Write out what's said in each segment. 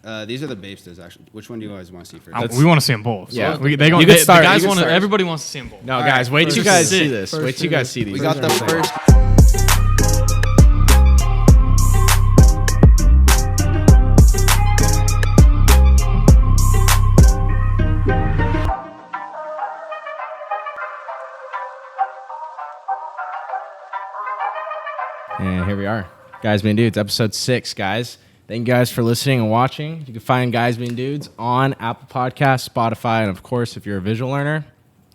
These are the Bapestas, actually. Which one do you guys want to see first? We want to see them both. Yeah. So everybody wants to see them both. No, guys, wait till you guys see this. Wait till you guys see these. We got the first. And here we are. Guys Being Dudes, episode 6, guys. Thank you guys for listening and watching. You can find Guys Being Dudes on Apple Podcasts, Spotify, and of course, if you're a visual learner,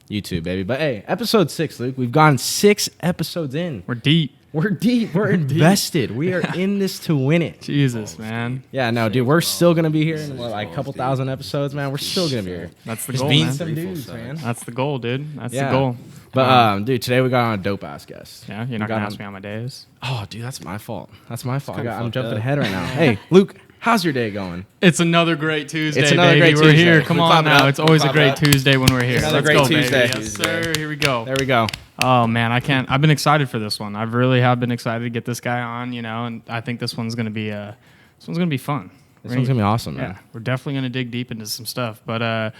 YouTube, baby. But hey, episode 6, Luke. We've gone 6 episodes in. We're deep. We're deep. We're invested. We are in this to win it. Jesus, man. Yeah, no, dude, we're still going to be here in like a couple thousand episodes, man. We're still going to be here. That's the Just goal, being man. some dudes, man. That's the goal, dude. That's Yeah. the goal. But, dude, today we got on a dope-ass guest. Yeah, you're not going to ask me how my day is. Oh, dude, that's my fault. That's my fault. kinda I'm fucked jumping up. ahead right now. Hey, Luke, how's your day going? It's another great Tuesday, It's another baby. great We're Tuesday. here. Come We on clap it now. up. It's always We a clap it great up. Tuesday when we're here. Another Let's great go, Tuesday. baby. Yes, sir. Here we go. There we go. Oh man, I can't. I've been excited for this one. I really have been excited to get this guy on. And I think this one's gonna be fun. This one's going to be awesome, man. Yeah, we're definitely gonna dig deep into some stuff. But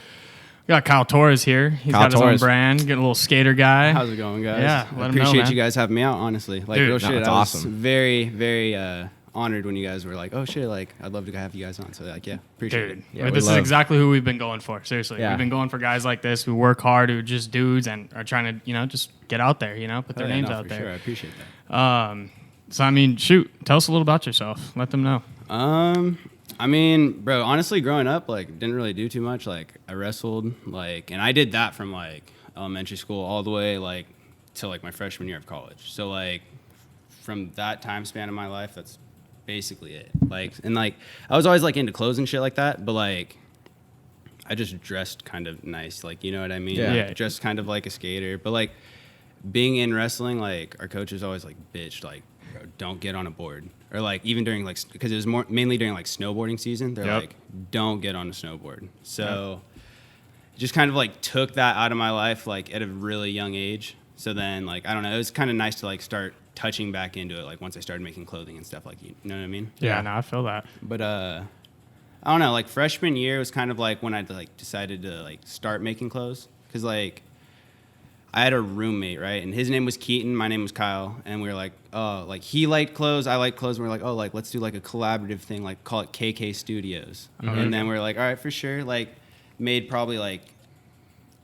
we got Kyle Torres here. He's Kyle got his own Torres. brand. Getting a little skater guy. How's it going, guys? Yeah, I let 'em know, appreciate man. you guys having me out, honestly. Like, Dude, real no, shit. it's I was awesome. very, very honored when you guys were like, oh, shit, like, I'd love to have you guys on. So, like, yeah, appreciate Dude, it. Yeah, this we is love- exactly who we've been going for. Seriously, Yeah. we've been going for guys like this who work hard, who are just dudes and are trying to, just get out there. Put their Oh, yeah, names no, out for there. Sure. I appreciate that. So I mean, shoot, tell us a little about yourself. Let them know. I mean, bro, honestly, growing up, like, didn't really do too much. Like, I wrestled, like, and I did that from, like, elementary school all the way, like, till, like, my freshman year of college. So, like, from that time span of my life, that's basically it. Like, and, like, I was always, like, into clothes and shit like that, but, like, I just dressed kind of nice, like, you know what I mean? Yeah. Yeah. Dressed kind of like a skater. But, like, being in wrestling, like, our coaches always, like, bitched, like, bro, don't get on a board. Or, like, even during, like, because it was mainly during, like, snowboarding season. They're Yep. like, don't get on a snowboard. So, just kind of, like, took that out of my life, like, at a really young age. So then, like, I don't know, it was kind of nice to, like, start touching back into it, like, once I started making clothing and stuff, like, you know what I mean? Yeah, no, I feel that. But, I don't know, like, freshman year was kind of, like, when I, like, decided to, like, start making clothes. Because, like, I had a roommate, right? And his name was Keaton, my name was Kyle. And we were like, oh, like, he liked clothes, I liked clothes. And we were like, oh, like, let's do, like, a collaborative thing, like, call it KK Studios. And then we were like, all right, for sure. Like, made probably, like,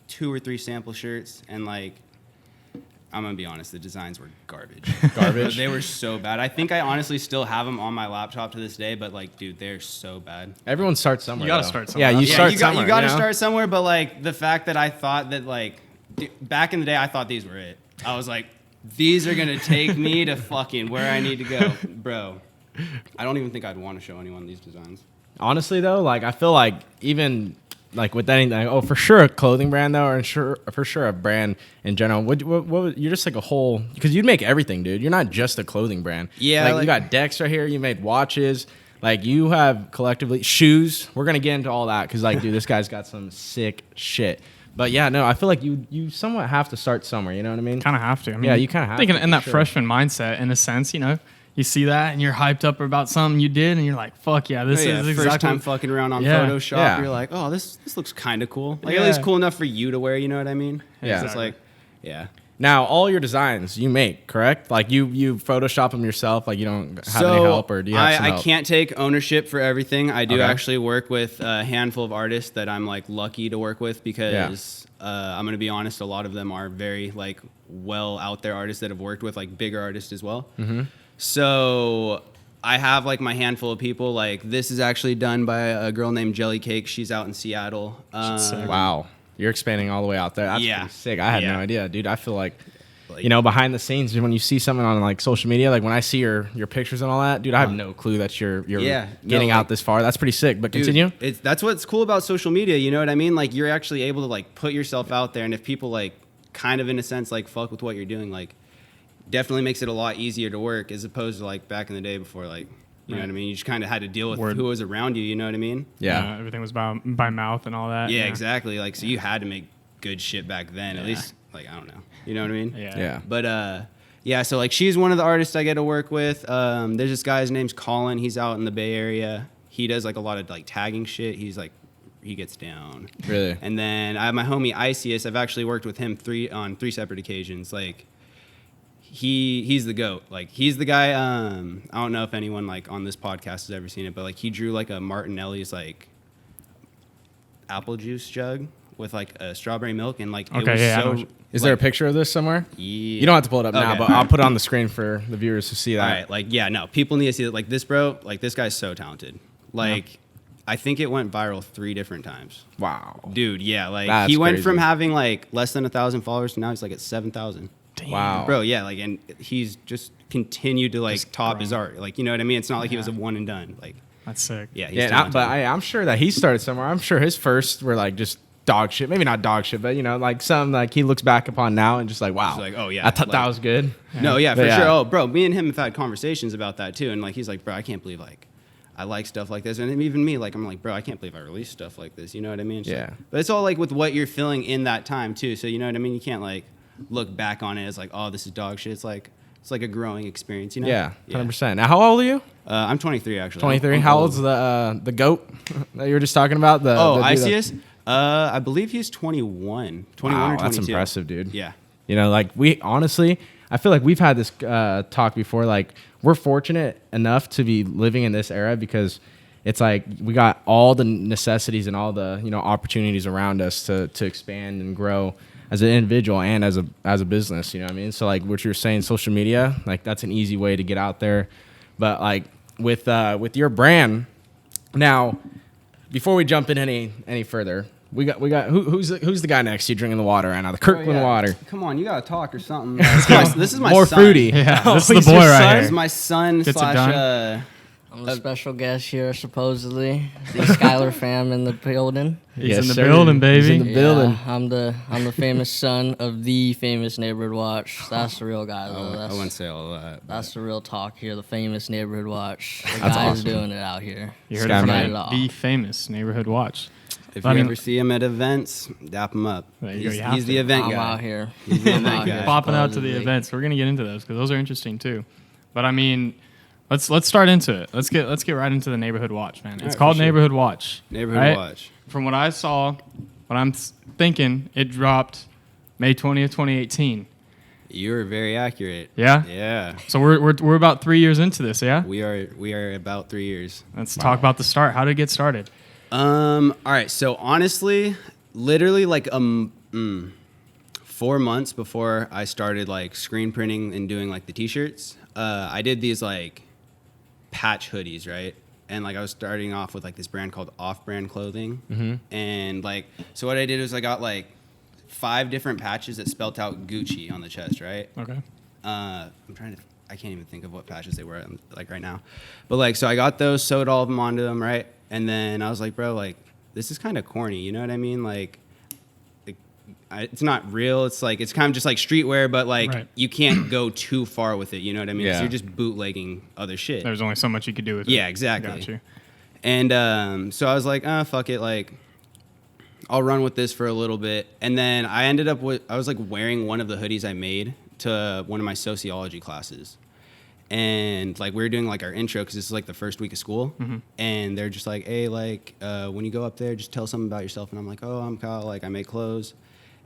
2 or 3 sample shirts. And, like, I'm going to be honest, the designs were garbage. Garbage? They were so bad. I think I honestly still have them on my laptop to this day. But, like, dude, they're so bad. Everyone starts somewhere. You gotta though. start somewhere. Yeah, you Yeah, start you somewhere. got to know? start somewhere, but like the fact that I thought that like back in the day, I thought these were it. I was like, these are gonna take me to fucking where I need to go, bro. I don't even think I'd want to show anyone these designs. Honestly, though, like, I feel like even like with anything, oh, for sure a clothing brand though, or for sure a brand in general. What you're just like a whole, because you'd make everything, dude. You're not just a clothing brand. Yeah, like like- you got decks right here. You made watches. Like you have collectively shoes. We're gonna get into all that because like, dude, this guy's got some sick shit. But yeah, no, I feel like you somewhat have to start somewhere. You know what I mean? Kind of have to. I mean, Yeah, you kinda have thinking to, in that for sure. freshman mindset, in a sense, you see that and you're hyped up about something you did, and you're like, "Fuck yeah, this Oh, yeah, is first exactly." time fucking around on Yeah. Photoshop. Yeah. You're like, oh, this looks kind of cool. Like at Yeah. least cool enough for you to wear. You know what I mean? Yeah. So it's like, yeah. Now, all your designs you make, correct? Like you Photoshop them yourself. Like you don't have any help, or do you have some I help? can't take ownership for everything. I do Okay. actually work with a handful of artists that I'm like lucky to work with because I'm gonna be honest, a lot of them are very like well out there artists that have worked with like bigger artists as well. Mm-hmm. So I have like my handful of people. Like this is actually done by a girl named Jelly Cake. She's out in Seattle. Wow. You're expanding all the way out there. That's Yeah. pretty sick. I had Yeah. no idea, dude. I feel like, Like- you know, behind the scenes, when you see something on like social media, like when I see your pictures and all that, dude, I have no clue that you're Yeah. No, getting like- out this far. That's pretty sick. But Dude, continue. that's what's cool about social media. You know what I mean? Like you're actually able to like put yourself out there, and if people like kind of in a sense like fuck with what you're doing, like definitely makes it a lot easier to work as opposed to like back in the day before like. You know what I mean? You just kind of had to deal with Word. who was around you. You know what I mean? Yeah. Everything was by mouth and all that. Yeah, exactly. Like, so you had to make good shit back then. At least, like, I don't know. You know what I mean? Yeah. Yeah. But, yeah, so, like, she's one of the artists I get to work with. There's this guy, his name's Colin. He's out in the Bay Area. he does like a lot of like tagging shit. He's like, he gets down. Really? And then I have my homie Icius. I've actually worked with him on three separate occasions. Like, he's the GOAT. Like, he's the guy. I don't know if anyone like on this podcast has ever seen it, but like he drew like a Martinelli's like apple juice jug with like a strawberry milk, and like it was so. Is there a picture of this somewhere? Yeah. You don't have to pull it up now, Okay. but I'll put it on the screen for the viewers to see that. All right, like, yeah, no, people need to see that. Like, this bro, like, this guy's so talented. Like, I think it went viral 3 different times. Wow. Dude, yeah, like, That's he went crazy. from having, like, less than 1,000 followers to now he's, like, at 7,000. Wow. Bro, yeah, like, and he's just continued to, like, Just top growing. his art. Like, you know what I mean? It's not like he was a one and done. Like, That's sick. yeah, he's Yeah, talented. but I'm sure that he started somewhere. I'm sure his first were like just dog shit. Maybe not dog shit, but you know, like some like he looks back upon now and just like, wow. He's like, oh, yeah, I thought that like- was good. No, yeah, But for yeah. sure. Oh, bro, me and him have had conversations about that too, and like he's like, bro, I can't believe like I like stuff like this, and even me, like I'm like, bro, I can't believe I release stuff like this. You know what I mean? It's Yeah. like- but it's all like with what you're feeling in that time too. So you know what I mean? You can't like look back on it as like, oh, this is dog shit. It's like a growing experience. You know? Yeah, 100%. Now, how old are you? I'm 23 actually. 23. I'm How old. old's the goat that you were just talking about? Oh, the dude that- Icius? I believe he's 21. 21 Wow, or 22. that's impressive, dude. Yeah. You know, like we honestly, I feel like we've had this talk before. Like we're fortunate enough to be living in this era because it's like we got all the necessities and all the opportunities around us to expand and grow as an individual and as a business. You know what I mean? So like what you're saying, social media, like that's an easy way to get out there. But like with your brand, now before we jump in any further. We got who's the guy next to you drinking the water right now? The Kirkland water. Come on, you gotta talk or something. This is my More son. fruity. Yeah, Oh, this is the he's boy your right son? here. This is my son Gets it slash. done. I'm a special guest here, supposedly. The Skylar fam in the building. He's Yes, in the sir. building, He's baby. in the building. Yeah, I'm the famous son of the famous Neighborhood Watch. That's the real guy, though. I wouldn't say all that. but- That's the real talk here. The famous Neighborhood Watch. The That's guys awesome. doing it out here. You heard Sky it from Man. the famous Neighborhood Watch. If I you mean- ever see him at events, dap him up. There you go, He's, you have he's to. the event I'm guy. out here. He's the I'm event out guy. here, Popping out to the supposedly. events. We're gonna get into those because those are interesting too. But I mean, let's start into it. Let's get right into the Neighborhood Watch, man. It's right, called for sure. Neighborhood Watch. Neighborhood right? Watch. From what I saw, what I'm thinking, it dropped May 20th, 2018. You were very accurate. Yeah. Yeah. So we're about 3 years into this. Yeah. We are about 3 years. Let's talk about the start. How did it get started? All right. So honestly, literally like 4 months before I started like screen printing and doing like the t-shirts, I did these like patch hoodies, right? And like I was starting off with like this brand called Off-Brand Clothing, and like so what I did was I got like 5 different patches that spelt out Gucci on the chest, right? Okay. I can't even think of what patches they were like right now, but like so I got those, sewed all of them onto them, right? And then I was like, bro, like this is kind of corny, you know what I mean? Like it's not real. It's like it's kind of just like streetwear, but like Right. you can't go too far with it, you know what I mean? Yeah. So you're just bootlegging other shit. There's only so much you could do with it. Yeah, exactly. Got you. And so I was like, fuck it, like I'll run with this for a little bit. And then I ended up I was like wearing one of the hoodies I made to one of my sociology classes. And like we were doing like our intro because this is like the first week of school, and they're just like, hey, like when you go up there, just tell something about yourself. And I'm like, oh, I'm Kyle, like I make clothes.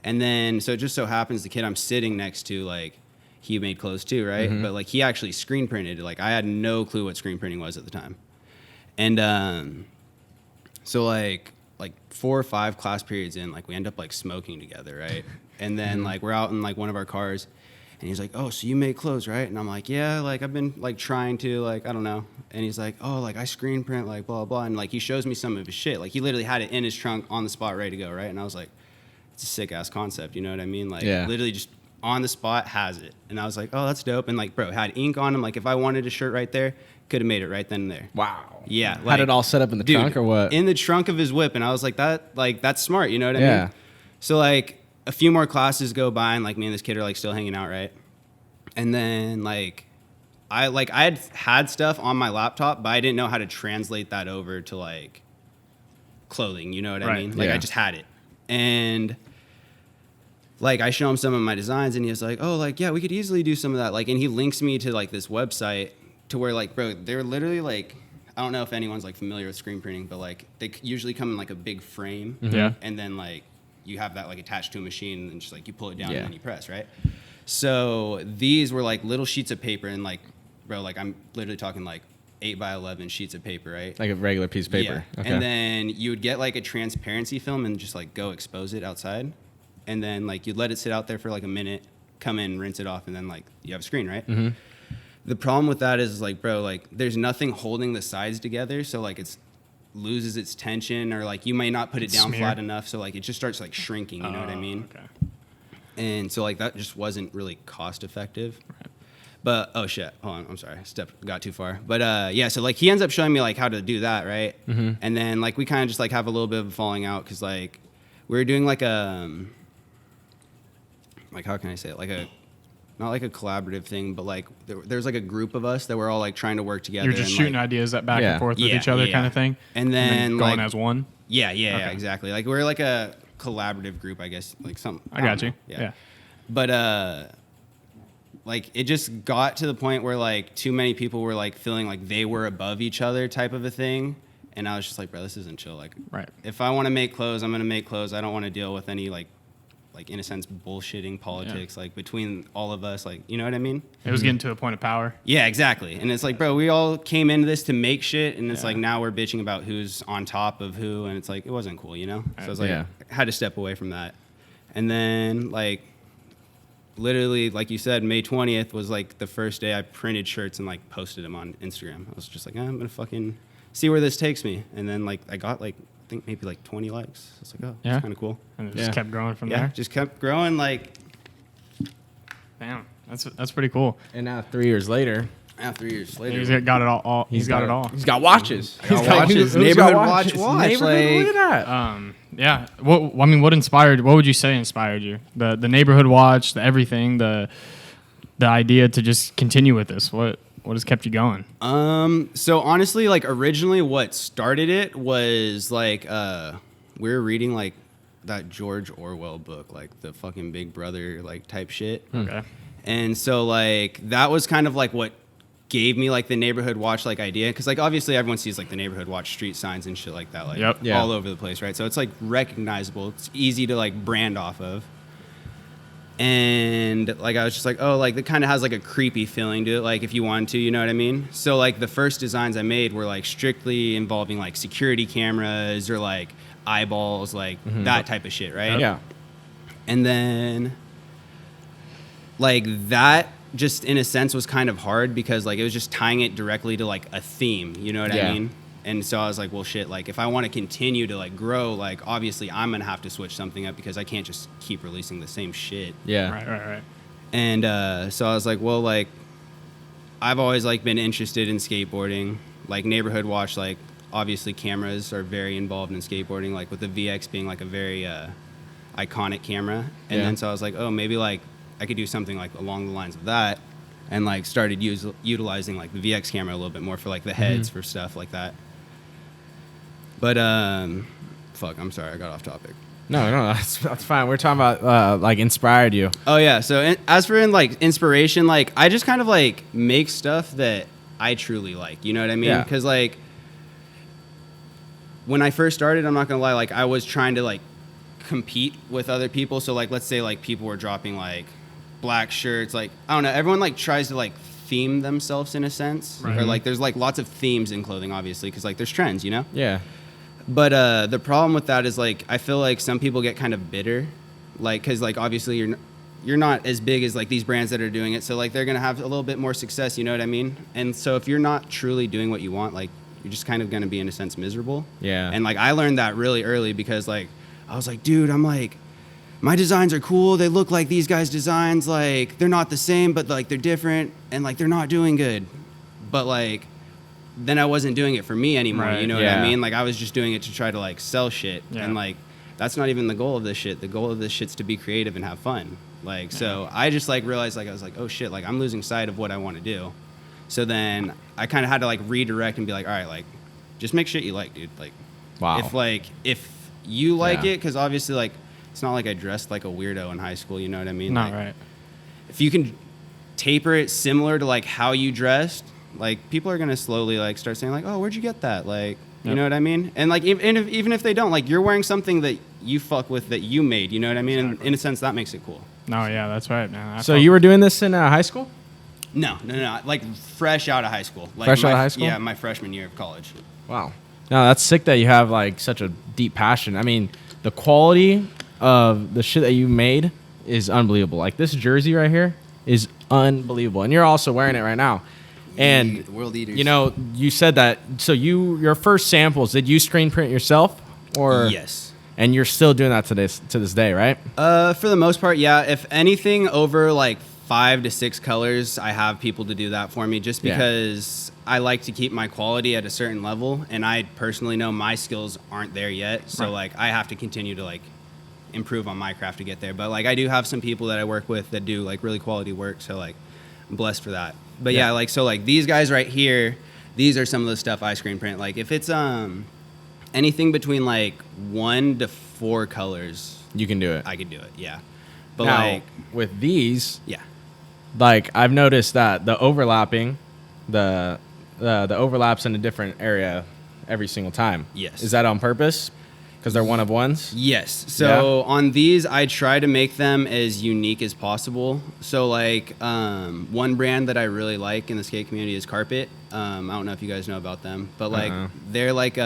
And then so it just so happens the kid I'm sitting next to, like he made clothes too, right? But like he actually screen printed. Like I had no clue what screen printing was at the time. And so like 4 or 5 class periods in, like we end up like smoking together, right? And then like we're out in like one of our cars, and he's like, oh, so you make clothes, right? And I'm like, yeah, like I've been like trying to, like I don't know. And he's like, oh, like I screen print, like blah blah. And like he shows me some of his shit. Like he literally had it in his trunk on the spot, ready to go, right? And I was like, it's a sick ass concept, you know what I mean? Like Yeah. literally just on the spot has it. And I was like, oh, that's dope. And like, bro, had ink on him. Like if I wanted a shirt right there, could have made it right then and there. Wow. Yeah. Had it all set up in the dude, trunk or what? In the trunk of his whip. And I was like, that's smart. You know what I Yeah. mean? So like a few more classes go by, and like me and this kid are like still hanging out, right? And then like I had stuff on my laptop, but I didn't know how to translate that over to like clothing. You know what I Right. mean? Like Yeah. I just had it. And like I show him some of my designs, and he was like, oh, like, yeah, we could easily do some of that. Like, and he links me to like this website to where like, bro, they're literally like, I don't know if anyone's like familiar with screen printing, but like they usually come in like a big frame, Yeah. and then like you have that like attached to a machine, and just like you pull it down Yeah. and then you press, right? So these were like little sheets of paper, and like, bro, like I'm literally talking like 8x11 sheets of paper, right? Like a regular piece of paper. Yeah. Okay. And then you would get like a transparency film and just like go expose it outside, and then like you'd let it sit out there for like a minute, come in, rinse it off, and then like you have a screen, right? Mm-hmm. The problem with that is like, bro, like there's nothing holding the sides together, so like it's loses its tension, or like you may not put it down Smear. flat enough, so like it just starts like shrinking, you know what I mean? Okay. And so like that just wasn't really cost effective. Right. But oh shit, hold on, I'm sorry, got too far. But yeah, so like he ends up showing me like how to do that, right? Mm-hmm. And then like we kind of just like have a little bit of a falling out, because like we were doing like a like, how can I say it, like a not like a collaborative thing, but like there's like a group of us that were all like trying to work together. You're just and, shooting like, ideas that back Yeah. and forth with Yeah, each other yeah. kind of thing. and then going like as one. yeah, Okay. exactly. Like we're like a collaborative group, I guess, like some. I got don't you. know. Yeah. But like it just got to the point where like too many people were like feeling like they were above each other type of a thing, and I was just like, bro, this isn't chill. Like, Right. if I want to make clothes, I'm gonna make clothes. I don't want to deal with any like in a sense bullshitting politics like between all of us. Like, you know what I mean? It was getting to a point of power. Yeah, exactly. And it's like, bro, we all came into this to make shit, and it's Yeah. like now we're bitching about who's on top of who, and it's like it wasn't cool, you know? So I was like, Yeah. I had to step away from that. And then like literally, like you said, May 20th was like the first day I printed shirts and like posted them on Instagram. I was just like, I'm gonna fucking see where this takes me. And then like I got like I think maybe like 20 likes. I was like, oh, Yeah. that's kind of cool. And it just Yeah. kept growing from Yeah, there. just kept growing. Like Damn. That's pretty cool. And now 3 years later, after 3 years later, He's got it all. He's got it all. He's got watches. got watches. Who's Neighborhood got watch. Neighborhood, Like- look at that. Yeah. I mean, what inspired? What would you say inspired you? The neighborhood watch, the everything, the idea to just continue with this. What has kept you going? So honestly, like originally what started it was like we were reading like that George Orwell book, like the fucking Big Brother like type shit. Okay. And so like that was kind of like what gave me like the neighborhood watch like idea, because like obviously everyone sees like the neighborhood watch street signs and shit like that, like Yep. Yeah. all over the place, right? So it's like recognizable, it's easy to like brand off of. And like I was just like, oh, like it kind of has like a creepy feeling to it, like if you wanted to, you know what I mean? So like the first designs I made were like strictly involving like security cameras or like eyeballs, like that type of shit, right? Yeah. And then like that just in a sense was kind of hard, because like it was just tying it directly to like a theme, you know what Yeah. I mean? And so I was like, well, shit, like if I want to continue to like grow, like obviously I'm going to have to switch something up, because I can't just keep releasing the same shit. Yeah. Right. And so I was like, well, like I've always like been interested in skateboarding, like neighborhood watch, like obviously cameras are very involved in skateboarding, like with the VX being like a very iconic camera. And Yeah. then so I was like, oh, maybe like I could do something like along the lines of that, and like started utilizing like the VX camera a little bit more for like the heads for stuff like that. But fuck, I'm sorry, I got off topic. No, that's fine. We're talking about like inspired you. Oh yeah. So as for like inspiration, like I just kind of like make stuff that I truly like. You know what I mean? Yeah. Because like when I first started, I'm not gonna lie, like I was trying to like compete with other people. So like let's say like people were dropping like black shirts, like I don't know. Everyone like tries to like theme themselves in a sense, Right. or like there's like lots of themes in clothing, obviously, because like there's trends, you know. Yeah. But the problem with that is like I feel like some people get kind of bitter, like because like obviously you're not as big as like these brands that are doing it, so like they're gonna have a little bit more success, you know what I mean? And so if you're not truly doing what you want, like you're just kind of gonna be in a sense miserable. Yeah. And like I learned that really early, because like I was like, dude, I'm like, my designs are cool, they look like these guys' designs, like they're not the same, but like they're different, and like they're not doing good, but like then I wasn't doing it for me anymore. Right. You know Yeah. what I mean? Like I was just doing it to try to like sell shit. Yeah. And like, that's not even the goal of this shit. The goal of this shit's to be creative and have fun. Like, so I just like realized, like, I was like, oh shit, like I'm losing sight of what I want to do. So then I kind of had to like redirect and be like, all right, like just make shit you like, dude. Like, Wow. if you like Yeah. it, cause obviously like, it's not like I dressed like a weirdo in high school. You know what I mean? Not Like, right. if you can taper it similar to like how you dressed, like people are gonna slowly like start saying like, oh, where'd you get that? Like, you Yep. know what I mean? And like even if they don't, like you're wearing something that you fuck with that you made. You know what I mean? And in a sense, that makes it cool. No, yeah, that's right, man. So you were doing this in high school? No, like fresh out of high school. Like Fresh out of high school? Yeah, my freshman year of college. Wow. No, that's sick that you have like such a deep passion. I mean, the quality of the shit that you made is unbelievable. Like this jersey right here is unbelievable, and you're also wearing it right now. And The world eaters. you know, you said that. So your first samples, did you screen print yourself, or Yes. And you're still doing that to this day, right? For the most part, yeah. If anything over like 5 to 6 colors, I have people to do that for me just Yeah. because I like to keep my quality at a certain level, and I personally know my skills aren't there yet. So Right. like I have to continue to like improve on my craft to get there. But like I do have some people that I work with that do like really quality work, so like I'm blessed for that. But yeah, like so like these guys right here, these are some of the stuff I screen print. Like if it's anything between like 1 to 4 colors, You can do it. I could do it. Yeah. But Now, like with these, yeah. like I've noticed that the overlapping, the overlaps in a different area every single time. Yes. Is that on purpose? Because they're one of ones. Yes. So on these, I try to make them as unique as possible. So like one brand that I really like in the skate community is Carpet. I don't know if you guys know about them, but like they're like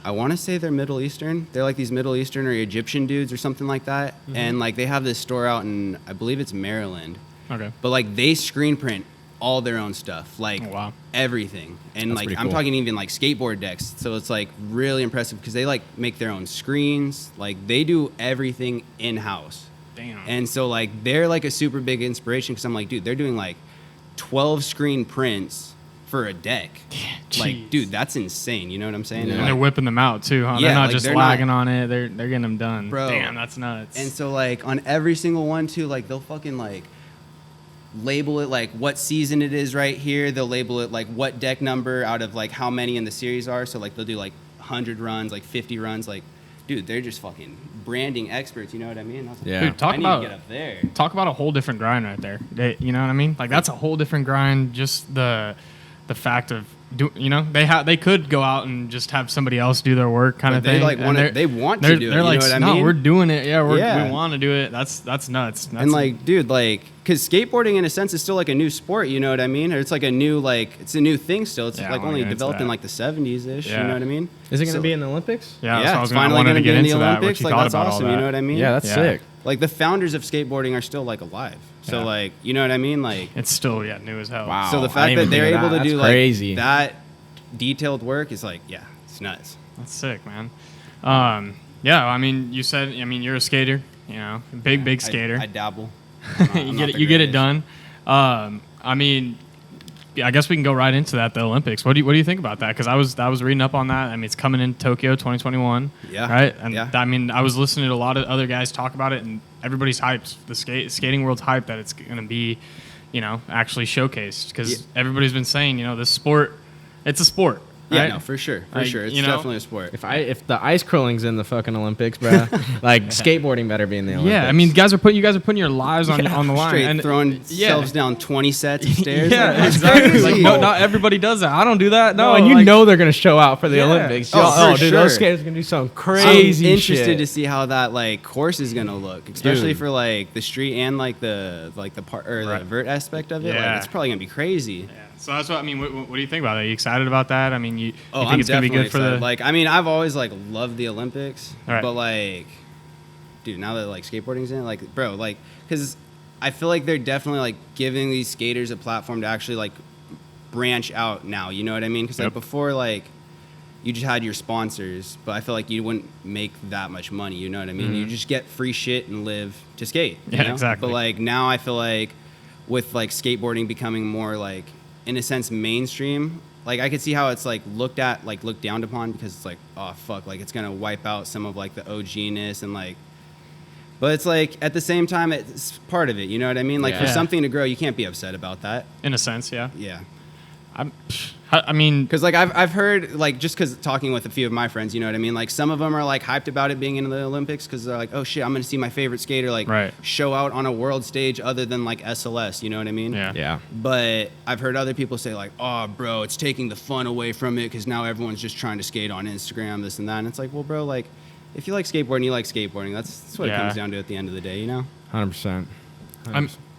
I want to say they're Middle Eastern. They're like these Middle Eastern or Egyptian dudes or something like that. And like they have this store out in, I believe it's Maryland. Okay. But like they screen print all their own stuff, like Oh, wow. everything. And That's like pretty I'm cool. talking even like skateboard decks. So it's like really impressive because they like make their own screens. Like they do everything in house. Damn. And so like they're like a super big inspiration because I'm like, dude, they're doing like 12 screen prints for a deck. Like, Jeez. dude, that's insane. You know what I'm saying? Yeah. And And, they're like, whipping them out too, huh? Yeah, They're not like, just they're lagging on it. They're getting them done. Bro. Damn, that's nuts. and so like on every single one too, like they'll fucking like label it like what season it is right here. They'll label it like what deck number out of like how many in the series are. So like they'll do like 100 runs, like 50 runs. Like, dude, they're just fucking branding experts. You know what I mean? I was like, Yeah. Dude, I talk need about to get up there. talk about a whole different grind right there. You know what I mean? Like that's a whole different grind. Just the fact of they could go out and just have somebody else do their work kind But of they thing. like And want they're- to. They want to They're, do it. they're You like, know what I no, mean? we're doing it. Yeah, Yeah. we want to do it. That's nuts. And like, dude, like, cause skateboarding in a sense is still like a new sport. You know what I mean? Or it's like a new it's a new thing still. It's Yeah, I like wanna only get into developed in that. like the 70s ish. Yeah. You know what I mean? Is it going to So- be in the Olympics? yeah, Yeah, so I it's was gonna, I finally wanted gonna to be get in the into that. What Olympics. you Like thought that's about awesome. all that? You know what I mean? Yeah, that's Yeah. sick. Like the founders of skateboarding are still like alive. So Yeah. like, you know what I mean? Like, It's still new as hell. Wow. so the I fact didn't that even they're think of able that. to do That's crazy. like that detailed work is like, yeah, it's nuts. That's sick, man. Yeah, I mean, you said, you're a skater. You know, big skater. I dabble. I'm not- I'm you not get it. the You get it greatest. done. I mean, I guess we can go right into that. The Olympics. What do you think about that? Because I was reading up on that. I mean, it's coming in Tokyo 2021. Yeah. Right. And Yeah. I mean, I was listening to a lot of other guys talk about it, and everybody's hyped. The skating world's hyped that it's going to be, actually showcased because Yeah. everybody's been saying, this sport, it's a sport. Yeah, right? no, for sure. For Like, sure. It's you know? definitely a sport. If the ice curling's in the fucking Olympics, bro, like skateboarding better be in the Olympics. Yeah, I mean, you guys are putting your lives on the line, Straight and throwing yeah. selves down 20 sets of stairs. Yeah, Like, that's exactly. crazy. Like, no, not everybody does that. I don't do that. No, No, and you like, know they're gonna show out for the Yeah. Olympics. Oh, Y'all- for dude, sure. those skaters are gonna do some crazy I'm interested shit. to see how that like course is gonna look, especially Dude. for like the street and like the part or Right. the vert aspect of it. Yeah. Like, it's probably gonna be crazy. Yeah. So that's what I mean. What do you think about that? Are you excited about that? I mean, you think I'm it's gonna be definitely good for excited. the Like, I mean, I've always like loved the Olympics, Right. but like, dude, now that like skateboarding's in it, like, bro, like, because I feel like they're definitely like giving these skaters a platform to actually like branch out now. You know what I mean? Because Yep. like before, like, you just had your sponsors, but I feel like you wouldn't make that much money. You know what I mean? Mhm. You just get free shit and live to skate. you Yeah, know? exactly. But like now, I feel like with like skateboarding becoming more like, in a sense, mainstream. Like I could see how it's like looked down upon because it's like, oh fuck, like it's gonna wipe out some of like the OG-ness and like. But it's like at the same time, it's part of it. You know what I mean? Like for Yeah. something to grow, you can't be upset about that. in a sense, yeah. Yeah. I mean, Because like I've heard like just because talking with a few of my friends, you know what I mean. Like some of them are like hyped about it being in the Olympics because they're like, oh shit, I'm gonna see my favorite skater like Right. show out on a world stage other than like SLS. You know what I mean? yeah. Yeah. But I've heard other people say like, oh bro, it's taking the fun away from it because now everyone's just trying to skate on Instagram, this and that. And it's like, well, bro, like if you like skateboarding, you like skateboarding. That's what it Yeah. comes down to at the end of the day, you know? 100%.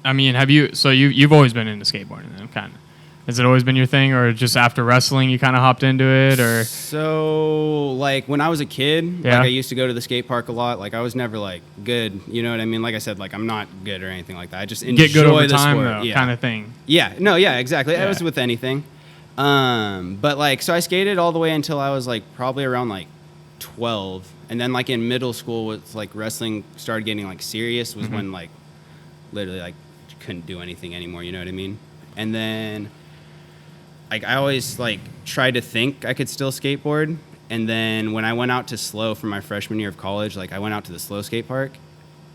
I mean, have you? So you've always been into skateboarding, then, kind of. Has it always been your thing, or just after wrestling you kind of hopped into it, or? So, like, when I was a kid, Yeah. like, I used to go to the skate park a lot. Like, I was never, like, good. You know what I mean? Like I said, like, I'm not good or anything like that. I just enjoy Get good over the time, sport. though, Yeah. kind of thing. Yeah. No, yeah, exactly. Yeah. It was with anything. But, like, so I skated all the way until I was, like, probably around, like, 12. And then, like, in middle school, was like, wrestling started getting, like, serious was when, like, literally, like, couldn't do anything anymore. You know what I mean? And then... like I always like tried to think I could still skateboard, and then when I went out to Slow for my freshman year of college, like I went out to the Slow skate park,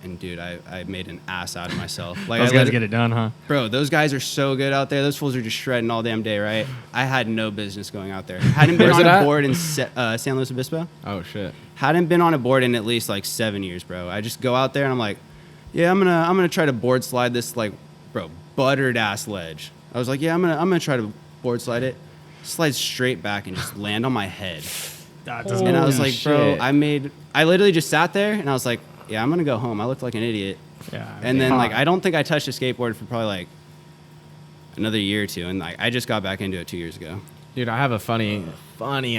and dude, I made an ass out of myself. Like Those I guys lit- get it done, huh? Bro, those guys are so good out there. Those fools are just shredding all damn day, right? I had no business going out there. Hadn't been Where's on it a at? board in San Luis Obispo. Oh, shit. Hadn't been on a board in at least like 7 years, bro. I just go out there and I'm like, yeah, I'm gonna try to board slide this like, bro, buttered ass ledge. I was like, yeah, I'm gonna try to board slide it. Slide straight back and just land on my head. That And I was Holy like, bro, shit. I literally just sat there and I was like, yeah, I'm gonna go home. I looked like an idiot. yeah. And then like I don't think I touched a skateboard for probably like another year or two, and like I just got back into it 2 years ago. Dude, I have a funny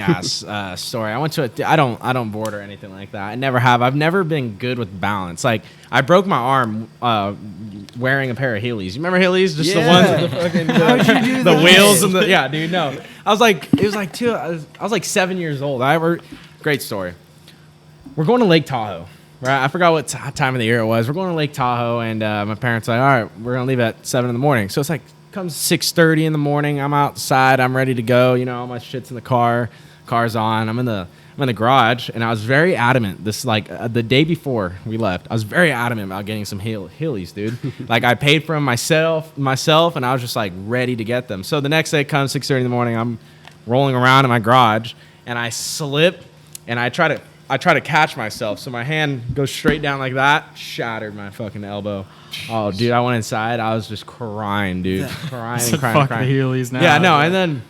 ass story. I went to I don't board or anything like that. I never have. I've never been good with balance. Like I broke my arm wearing a pair of Heelys. You remember Heelys? Just the ones with the fucking the wheels and the dude. No, I was like I was like 7 years old. Great story. We're going to Lake Tahoe. Right, I forgot what time of the year it was. We're going to Lake Tahoe, and my parents are like, all right, we're gonna leave at 7 in the morning. So it's like comes 6:30 in the morning. I'm outside. I'm ready to go. You know, all my shit's in the car. Car's on. I'm in the garage, and I was very adamant. This like the day before we left, I was very adamant about getting some Heelys, dude. Like I paid for them myself, and I was just like ready to get them. So the next day comes 6:30 in the morning. I'm rolling around in my garage, and I slip, and I try to catch myself. So my hand goes straight down like that, shattered my fucking elbow. Oh, dude, I went inside. I was just crying, dude. Crying and crying. Fuck crying. the Heelys now. Yeah, no, and then,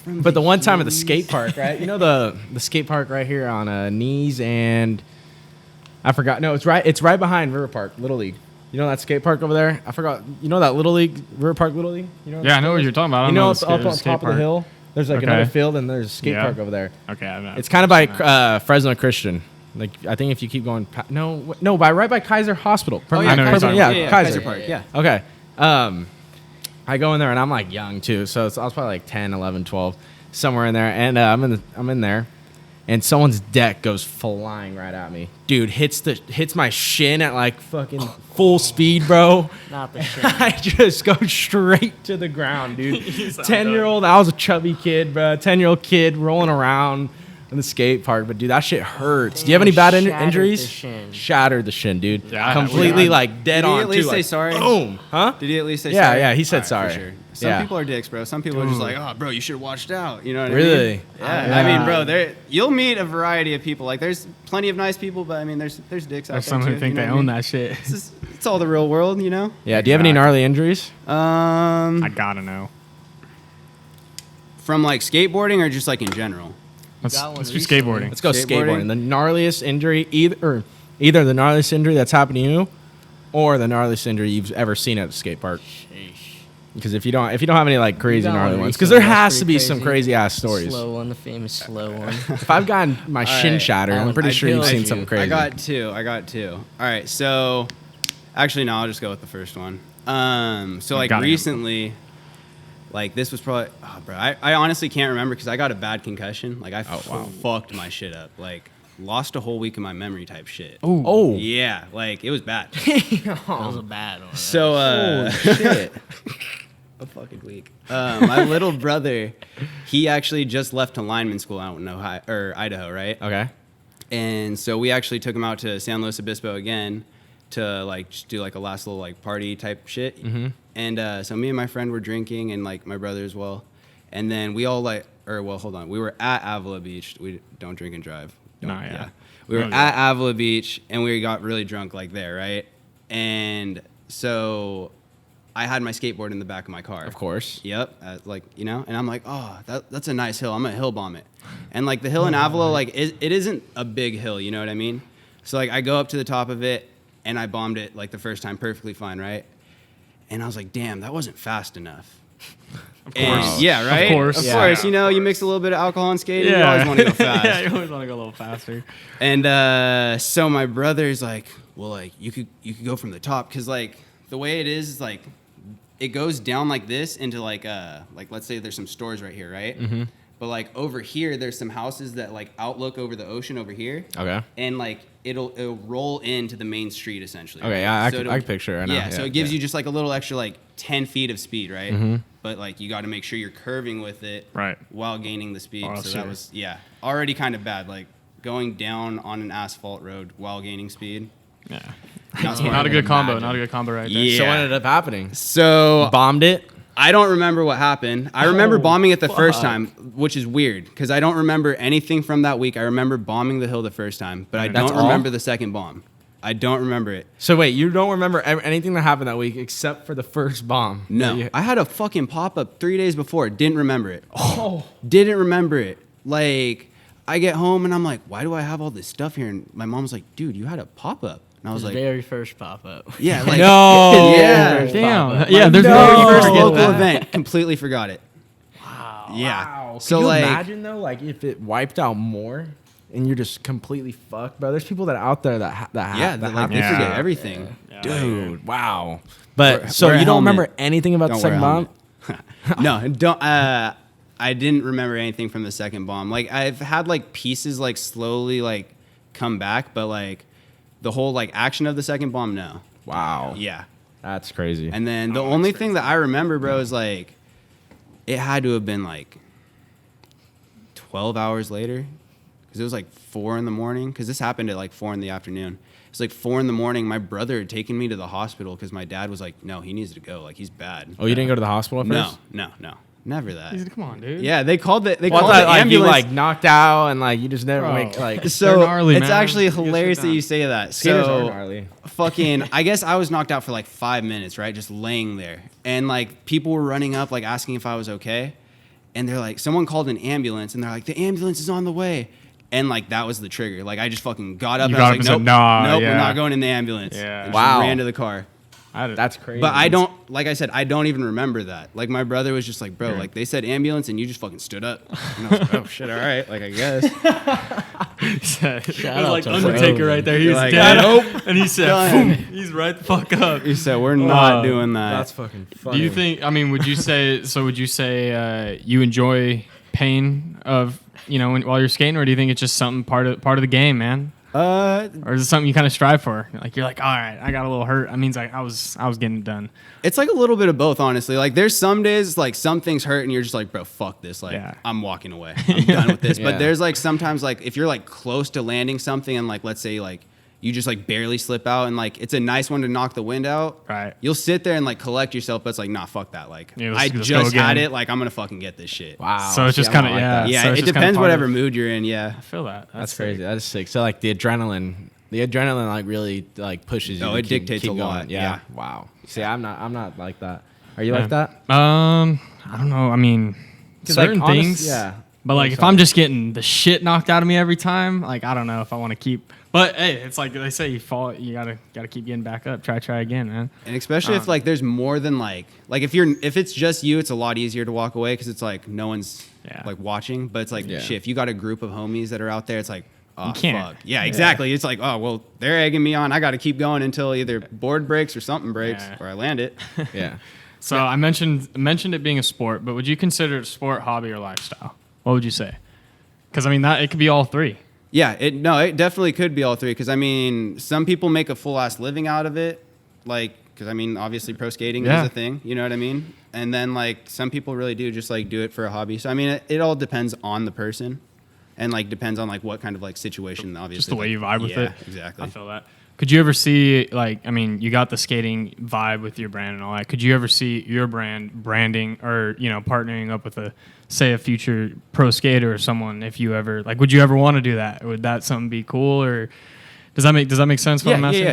but the one time at the skate park, right? You know the skate park right here on Knees and, I forgot. No, it's right behind River Park, Little League. You know that skate park over there? I forgot. You know that Little League, River Park Little League? You know Yeah, I know what you're talking about. I You don't know the it's up skate- on skate top of the park. hill? There's like Okay. another field, and there's a skate Yeah. park over there. Okay, I know. It's kind of by Fresno Christian. Like I think if you keep going, right by Kaiser Hospital. Oh, I know what you're talking yeah, about. yeah, Kaiser. Park. Yeah. Okay. I go in there and I'm like young too, so I was probably like 10, 11, 12, somewhere in there, and I'm in there, and someone's deck goes flying right at me, dude. Hits my shin at like fucking full speed, bro. Not the shit. I just go straight to the ground, dude. 10-year-old, I was a chubby kid, bro. 10-year-old kid rolling around in the skate park, but dude, that shit hurts. Do you have any bad Shattered the injuries? shin. Shattered the shin, dude. Yeah, I- Completely we- like dead Did he on. at least too, say like, sorry? Boom, huh? Did he at least say Yeah, sorry? yeah, he said All right, sorry. for sure. Some Yeah. people are dicks, bro. Some people are just like, oh, bro, you should have watched out. You know what I Really? mean? Yeah. I mean, bro, you'll meet a variety of people. Like, there's plenty of nice people, but I mean, there's dicks out There's there some who too, think you know they what I own mean? that shit. It's all the real world, you know? Yeah. Do you have any gnarly injuries? I gotta know. From like skateboarding or just like in general? Let's got one do recently. skateboarding. Let's go Skateboarding? skateboarding. The gnarliest injury, either the gnarliest injury that's happened to you, or the gnarliest injury you've ever seen at a skate park. Because if you don't have any like crazy got gnarly one ones, because there recently, that's has to pretty be some crazy. crazy ass stories. Slow one, the famous slow one. If I've gotten my shin right. shattered, That I'm one pretty I sure you've killed seen you. something crazy. I got two. All right, so actually, no, I'll just go with the first one. So like Got it. recently, like this was probably, oh, bro, I honestly can't remember because I got a bad concussion. Like I fucked my shit up. Like lost a whole week of my memory type shit. Oh, Yeah, like it was bad. That was a bad one. So shit. a fucking week. My little brother, he actually just left to lineman school out in Idaho, right? Okay. And so we actually took him out to San Luis Obispo again to like just do like a last little like party type shit. Mm-hmm. And so me and my friend were drinking and like my brother as well. And then we all hold on. We were at Avila Beach. We don't drink and drive. Yeah. We were at Avila Beach and we got really drunk like there, right? And so I had my skateboard in the back of my car. Of course. Yep. And I'm like, oh, that's a nice hill. I'm gonna hill bomb it. And like the hill in Avila, like it isn't a big hill, you know what I mean? So like I go up to the top of it and I bombed it like the first time perfectly fine, right? And I was like, damn, that wasn't fast enough. Of course. Yeah, right? Of course. Of Yeah. course. You know, you mix a little bit of alcohol and skating, you always want to go fast. Yeah, you always want to go a little faster. And so my brother's like, well, like you could go from the top, because like the way it is like it goes down like this into like let's say there's some stores right here, right? Mm-hmm. But like over here, there's some houses that like outlook over the ocean over here. Okay. And like it'll roll into the main street essentially. Okay, right? I So can picture it right now. Yeah, so it gives you just like a little extra like 10 feet of speed, right? Mm-hmm. But like you got to make sure you're curving with it Right. while gaining the speed. Oh, so sure. that was already kind of bad. Like going down on an asphalt road while gaining speed. Yeah. Not smart. Not a good combo. Imagine. Not a good combo right there. Yeah. So what ended up happening? So Bombed it. I don't remember what happened. I remember bombing it the first time, which is weird because I don't remember anything from that week. I remember bombing the hill the first time, but I That's don't all? remember the second bomb. I don't remember it. So wait, you don't remember anything that happened that week except for the first bomb? No. I had a fucking pop-up 3 days before. Didn't remember it. Oh. Didn't remember it. Like, I get home and I'm like, why do I have all this stuff here? And my mom's like, dude, you had a pop-up. And I was His like, very first pop up. yeah, like, No. yeah. Damn. Yeah, there's No, no way you first forget local that. event. Completely forgot it. Wow. Yeah. Wow. So, Could you like- imagine though, like if it wiped out more and you're just completely fucked, bro. There's people that are out there that Yeah, that like, they have forget Yeah. everything. dude. Wow. But Wear- so wear a you don't helmet. remember anything about the Don't wear a second bomb? helmet. No, don't. I didn't remember anything from the second bomb. Like I've had like pieces like slowly like come back, but like the whole like action of the second bomb, no. Wow. Yeah. That's crazy. And then the only thing that I remember, bro, is like it had to have been like 12 hours later, because it was like 4 in the morning. Because this happened at like 4 in the afternoon. It's like 4 in the morning. My brother had taken me to the hospital because my dad was like, "No, he needs to go. Like he's bad." Oh, you didn't go to the hospital at No, first? no, never that. He's- Come on, dude. Yeah, they called the Well, I called thought, the like, you ambulance. like knocked out and like you just never Bro. wake like So They're gnarly, it's man. actually You gotta hilarious sit that down. you say that. skaters are So gnarly. fucking, I guess I was knocked out for like 5 minutes, right? Just laying there, and like people were running up, like asking if I was okay, and they're like, someone called an ambulance, and they're like, the ambulance is on the way. And like that was the trigger. Like I just fucking got up You and I got was up like, and nope, said, "Nah, nope, yeah." we're not going in the ambulance. Yeah. And Wow. just ran to the car. That's crazy. But I don't, like I said, I don't even remember that. Like my brother was just like, bro, Yeah. like they said ambulance and you just fucking stood up. And I was like, oh shit, all right, like I guess. It was out like to Undertaker Ferda. right there. He You're was like, dead. nope. And he said, Done. "Boom." He's right the fuck up. He said, we're not Uh, doing that. That's fucking funny. Do you think? I mean, would you say you enjoy pain of while you're skating, or do you think it's just something part of the game, man? Or is it something you kind of strive for? Like you're like, all right, I got a little hurt. That means I was getting it done. It's like a little bit of both, honestly. Like there's some days like some things hurt and you're just like, bro, fuck this. Like Yeah. I'm walking away. I'm done with this. Yeah. But there's like sometimes like if you're like close to landing something and like let's say like you just like barely slip out and like it's a nice one to knock the wind out. Right. You'll sit there and like collect yourself, but it's like, nah, fuck that. Like Yeah, I let's go just had again. it. Like I'm gonna fucking get this shit. Wow. So it's just See, I don't kinda- like that. Yeah, So it's it just kinda depends part whatever of- mood you're in. Yeah. I feel that. That's crazy. That is sick. So like the adrenaline like really like pushes you. Oh, to it keep dictates a going. lot. Yeah. Wow. See, I'm not like that. Are you Yeah. like that? I don't know. I mean, 'Cause, like, certain honest- things. yeah. But like, Oh, if sorry. I'm just getting the shit knocked out of me every time, like I don't know if I want to keep. But hey, it's like they say, you fall, you gotta keep getting back up. Try again, man. And especially if like there's more than like if it's just you, it's a lot easier to walk away because it's like no one's Yeah. like watching. But it's like Yeah. shit, if you got a group of homies that are out there, it's like oh can't. fuck. Yeah, exactly. It's like, oh well, they're egging me on. I got to keep going until either board breaks or something breaks Yeah. or I land it. Yeah. So I mentioned it being a sport, but would you consider it a sport, hobby, or lifestyle? What would you say? Because I mean, that it could be all three. Yeah, it definitely could be all three because I mean, some people make a full ass living out of it, like because I mean, obviously pro skating Yeah. is a thing, you know what I mean? And then like some people really do just like do it for a hobby. So I mean, it all depends on the person, and like depends on like what kind of like situation. Obviously, Just the way like, you vibe with yeah, it. Exactly. I feel that. Could you ever see, like, I mean, you got the skating vibe with your brand and all that. Could you ever see your branding or, you know, partnering up with say a future pro skater or someone if you ever, like, would you ever want to do that? Would that something be cool, or does that make sense? What I'm asking?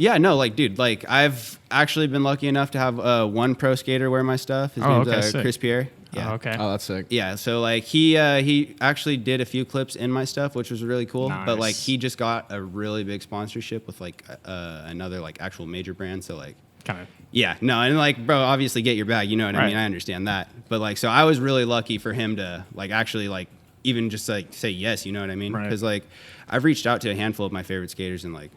Yeah, no, like, dude, like, I've actually been lucky enough to have one pro skater wear my stuff. His name's sick. Chris Pierre. Yeah. Oh, okay. Oh, that's sick. Yeah, so like he actually did a few clips in my stuff, which was really cool. Nice. But like he just got a really big sponsorship with like another like actual major brand. So like Kind of. yeah, no, and like bro, obviously get your bag. You know what I Right. mean? I understand that. But like so I was really lucky for him to like actually like even just like say yes. You know what I mean? Right. Because like I've reached out to a handful of my favorite skaters and like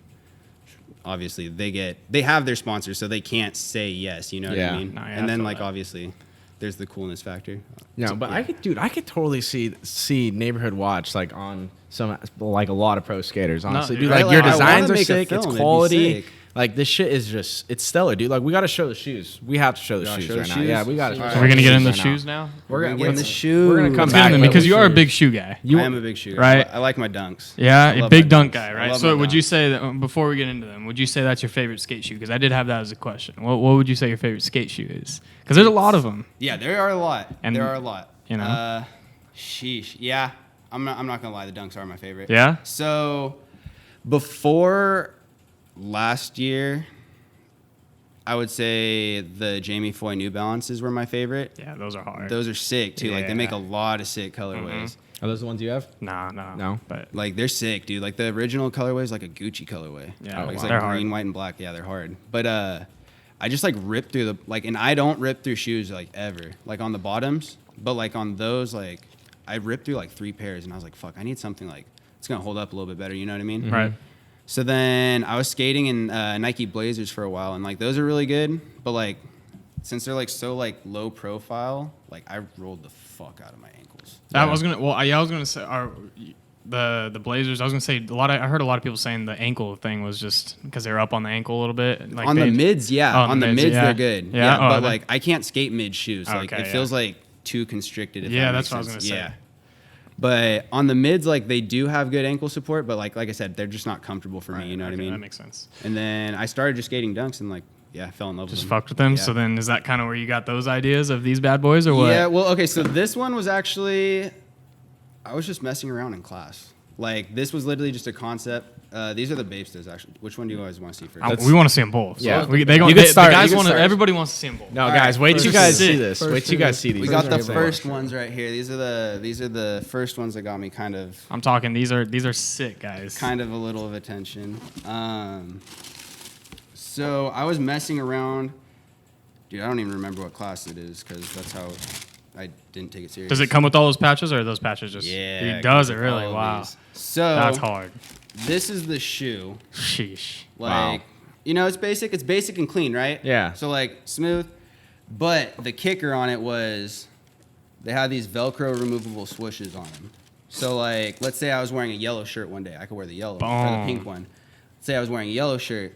obviously they have their sponsors, so they can't say yes. You know what Yeah. I mean? No, yeah, I and then feel like that. obviously there's the coolness factor. No, but I could totally see Neighborhood Watch like on some like a lot of pro skaters. Honestly, No, dude, right, like your like, I designs wanna are make a sick. film, It's it'd be quality. sick. Like this shit is it's stellar, dude. Like we got to show the shoes. We have to show the Gotta shoes show the right now. shoes? Yeah, we got to. Alright. So we're gonna get in the right now. shoes now. We're gonna get in the let's- shoes. We're gonna come Let's back get in them with because you are a shoes. big shoe guy. I am a big shooter. Right? I like my dunks. Yeah, I a love big my dunk dunks. guy, I right? love So my would you dunks. say that before we get into them, would you say that's your favorite skate shoe? Because I did have that as a question. What would you say your favorite skate shoe is? Because there's a lot of them. Yeah, there are a lot. And, there are a lot. you know? Sheesh. Yeah, I'm not gonna lie. The dunks are my favorite. Yeah? So before last year, I would say the Jamie Foy New Balances were my favorite. Yeah, those are hard. Those are sick too. Like they make a Yeah. lot of sick colorways. Are those the ones you have? No. But Like they're sick, dude. Like the original colorway is like a Gucci colorway. Yeah, like, it's wow. like They're green, hard. white, and black. Yeah, they're hard. But I just like rip through the like, and I don't rip through shoes like ever. Like on the bottoms, but like on those, like I ripped through like 3 pairs, and I was like, fuck, I need something like it's gonna hold up a little bit better. You know what I mean? right. So then I was skating in Nike Blazers for a while, and like those are really good. But like since they're like so like low profile, like I rolled the fuck out of my ankles. I was gonna say the Blazers. I was gonna say I heard a lot of people saying the ankle thing was just because they were up on the ankle a little bit. Like On the mids, yeah. Oh, on the mids, yeah. they're good. Yeah? Yeah, Oh, but they- like I can't skate mid shoes. Like Okay, it yeah. feels like too constricted. If Yeah, that that's makes what I was sense. gonna say. Yeah. But on the mids, like they do have good ankle support, but like I said, they're just not comfortable for me. You know what I Okay, mean? That makes sense. And then I started just skating dunks, and like I fell in love Just with them. fucked with them. Yeah. So then, is that kind of where you got those ideas of these bad boys, or what? Yeah. Well, okay. So this one was actually, I was just messing around in class. Like this was literally just a concept. These are the Babestas actually. Which one do you guys want to see first? We want to see them both. Yeah. So they You could start- The guys you could want to. start. Everybody wants to see them both. No, All guys, right, wait till you first guys sick. see this. Wait till you guys see these. We got the These are first ones right here. These are the first ones that got me kind of I'm talking. These are sick guys. a little of attention. So I was messing around. Dude, I don't even remember what class it is because that's how I didn't take it serious. Does it come with all those patches, or are those patches just? Yeah. It does. It comes with really? all of Wow. these. So That's hard. this is the shoe. Sheesh. Like, you know, it's basic. It's basic and clean, right? Yeah. So like smooth, but the kicker on it was they had these Velcro removable swooshes on them. So like, let's say I was wearing a yellow shirt one day, I could wear the yellow or the Boom. pink one. Say I was wearing a yellow shirt,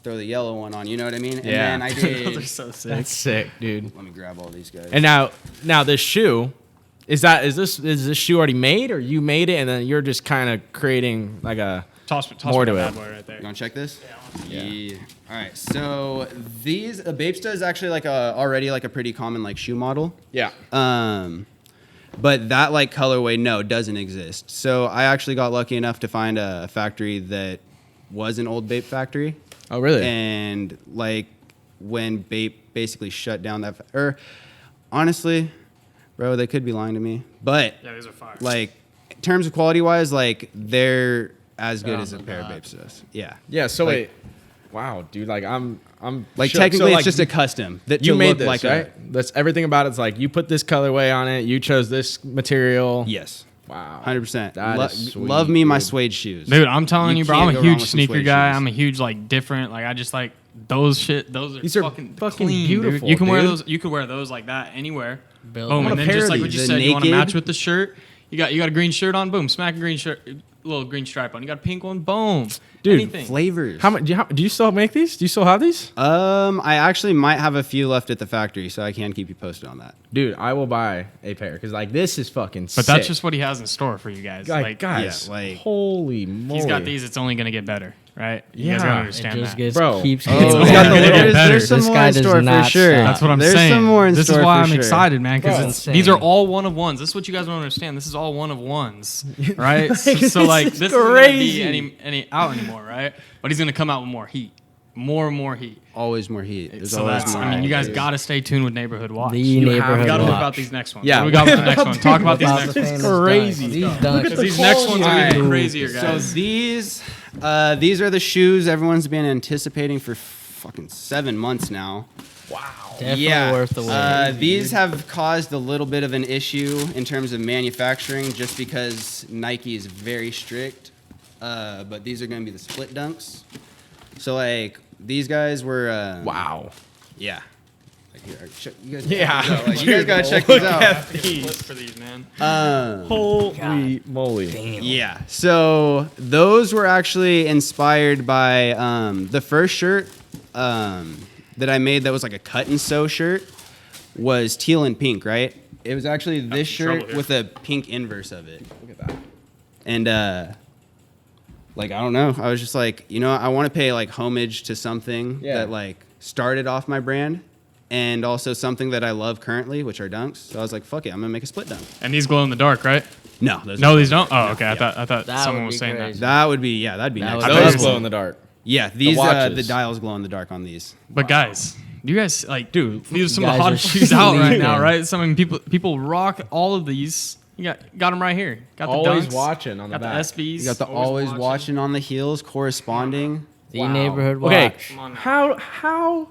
throw the yellow one on. You know what I mean? And Yeah. then I did. Those are so sick. That's sick, dude. Let me grab all these guys. And now this shoe, is this shoe already made, or you made it and then you're just kind of creating like a Toss More me to the it. bad boy right there. You want to check this? Yeah. All right. So these Babesta is actually like already like a pretty common like shoe model. yeah. But that like colorway, no, doesn't exist. So I actually got lucky enough to find a factory that was an old Bape factory. Oh really? And like when Bape basically shut down that, or honestly, bro, they could be lying to me. But Yeah, these are fire. like in terms of quality wise, like they're as good Oh as a my pair God. of Babestas. Yeah. yeah. So like- wait, wow, dude. Like I'm Like shook. technically, So, it's just a custom that you to made look this, like right? That's everything about it's like you put this colorway on it. You chose this material. Yes. Wow. 100%. That is sweet, Love me my dude. suede shoes. Dude, I'm telling you, bro, can't I'm go a wrong huge with some sneaker suede guy. shoes. I'm a huge like different. Like I just like those shit. Those are These are fucking fucking clean, dude. beautiful, You can wear dude. those. You could wear those like that anywhere. Build Boom, them. and then pair just of like what these. you The said, you want to naked- match with the shirt. You got a green shirt on. Boom, smack a green shirt. little green stripe on. You got a pink one, boom. Dude, Anything. Flavors. How much? Do you still make these? Do you still have these? I actually might have a few left at the factory, so I can keep you posted on that. Dude, I will buy a pair because like this is fucking. But sick. that's just what he has in store for you guys. like guys. yeah, like- holy moly! he's got these. It's only gonna get better, right? You guys Yeah. gotta It understand just that. gets, Bro. keeps Oh, getting It's yeah, gonna better. get better. there's some This more guy in does store for not sure. stop. That's what I'm There's saying. some more in this store is why for I'm sure. excited, man, Bro, because insane. these are all one of ones. This is what you guys don't understand. This is all one of ones, right? so this like is this isn't gonna crazy. be any out anymore, right? But he's gonna come out with more heat, more and more heat. Always more heat. There's So always that's. more I mean, you guys heat. got to stay tuned with Neighborhood Watch. The You have- neighborhood We got to watch. talk about these next ones. Yeah, What do we got we with the next one. Talk about these About next the ones. famous crazy dunks. These stuff. dunks. Because these next ones are even crazier, So guys. these are the shoes everyone's been anticipating for fucking 7 months now. Definitely worth the wait. These have caused a little bit of an issue in terms of manufacturing just because Nike is very strict. But these are going to be the split dunks. So, like, these guys were... wow. Yeah. Like, here, you guys, Yeah. like, you guys got to check these out. Flip for these, man. Holy moly! Damn. Yeah. So those were actually inspired by the first shirt that I made that was like a cut and sew shirt was teal and pink, right? It was actually this some trouble shirt here. with a pink inverse of it. Look at that. And like I don't know, I was just like, you know, I want to pay like homage to something Yeah. that like started off my brand and also something that I love currently, which are dunks. So I was like, fuck it, I'm gonna make a split dunk. And these glow in the dark, right? No, those No, are- these don't. Oh, okay. Yeah. I thought That someone would was be saying crazy. That would be that'd be That nice. would Those be glow cool. in the dark. Yeah, these watches. the dials glow in the dark on these. that. But guys, you guys like, Dude, these are some of guys the are hottest shoes out right sleeping. now, right? Some people rock all of these. You got them right here. Got the Always dunks, watching on the got back. the SBs. You got the always watching on the heels, corresponding. The Wow. neighborhood watch. Okay, Come on now. how?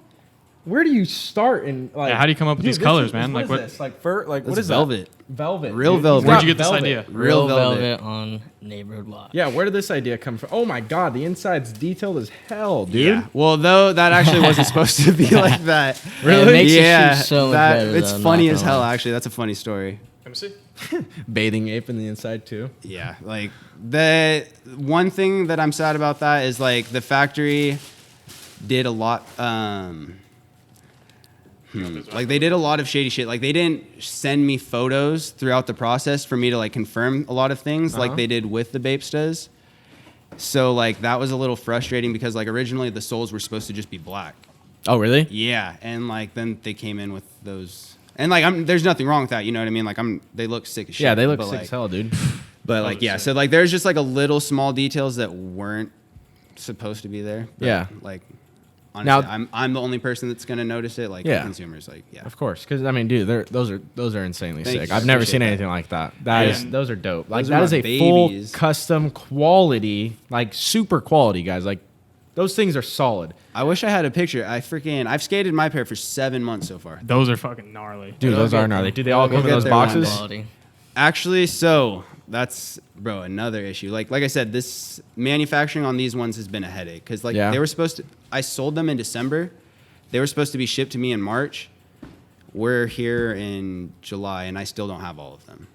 Where do you start in like? Yeah, how do you come up with Dude, these this colors, is- man? What Like, is what- this? Like fur? Like what That's is velvet. that? Velvet. Real dude. velvet. He's Where'd got you get this velvet. idea? Real velvet. on neighborhood watch. Yeah, where did this idea come from? Oh my god, the inside's detailed as hell, dude. Yeah. Well, though that actually wasn't supposed to be like that. Really? It makes the yeah. shoes so much that, better, it's though, funny not as gonna hell. lie. Actually, that's a funny story. Let me see. Bathing ape in the inside too. Yeah. Like the one thing that I'm sad about that is like the factory did a lot. Like they did a lot of shady shit. Like they didn't send me photos throughout the process for me to like confirm a lot of things like they did with the Bapestas. So like that was a little frustrating because like originally the soles were supposed to just be black. Oh really? Yeah, and like then they came in with those, and like there's nothing wrong with that. You know what I mean? Like they look sick as shit. Yeah, they look but, sick like, as hell, dude. But like yeah, so like there's just like a little small details that weren't supposed to be there. But, Yeah. Like honestly, Now- I'm the only person that's gonna notice it. Like Yeah. consumers, like yeah. Of course, because I mean, dude, those are insanely Thank sick. you. I've never Appreciate seen that. anything like that. That is And those are dope. Like those that are is my a full babies. custom quality, like super quality, guys. Like those things are solid, I wish I had a picture. I've skated my pair for 7 months so far. Those are fucking gnarly. dude. They'll Those are get gnarly. them. Dude, they all They'll come in get those there one boxes. day. Quality. Actually, so that's another issue. Like I said, this manufacturing on these ones has been a headache because like Yeah. they were supposed to. I sold them in December. They were supposed to be shipped to me in March. We're here in July, and I still don't have all of them.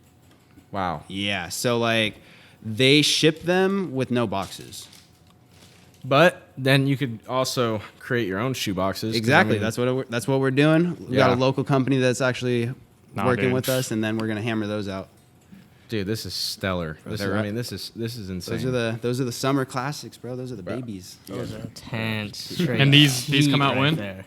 Wow. Yeah, so like they ship them with no boxes. But then you could also create your own shoe boxes. 'cause, Exactly. I mean, That's what we're doing. We got Yeah. a local company that's actually Nah, working dude. with us, and then we're gonna hammer those out. dude, this is stellar. This is, they're I right. mean, this is insane. Those are the summer classics, bro. Those are the babies. Those are intense. And these Heat come out right when? there.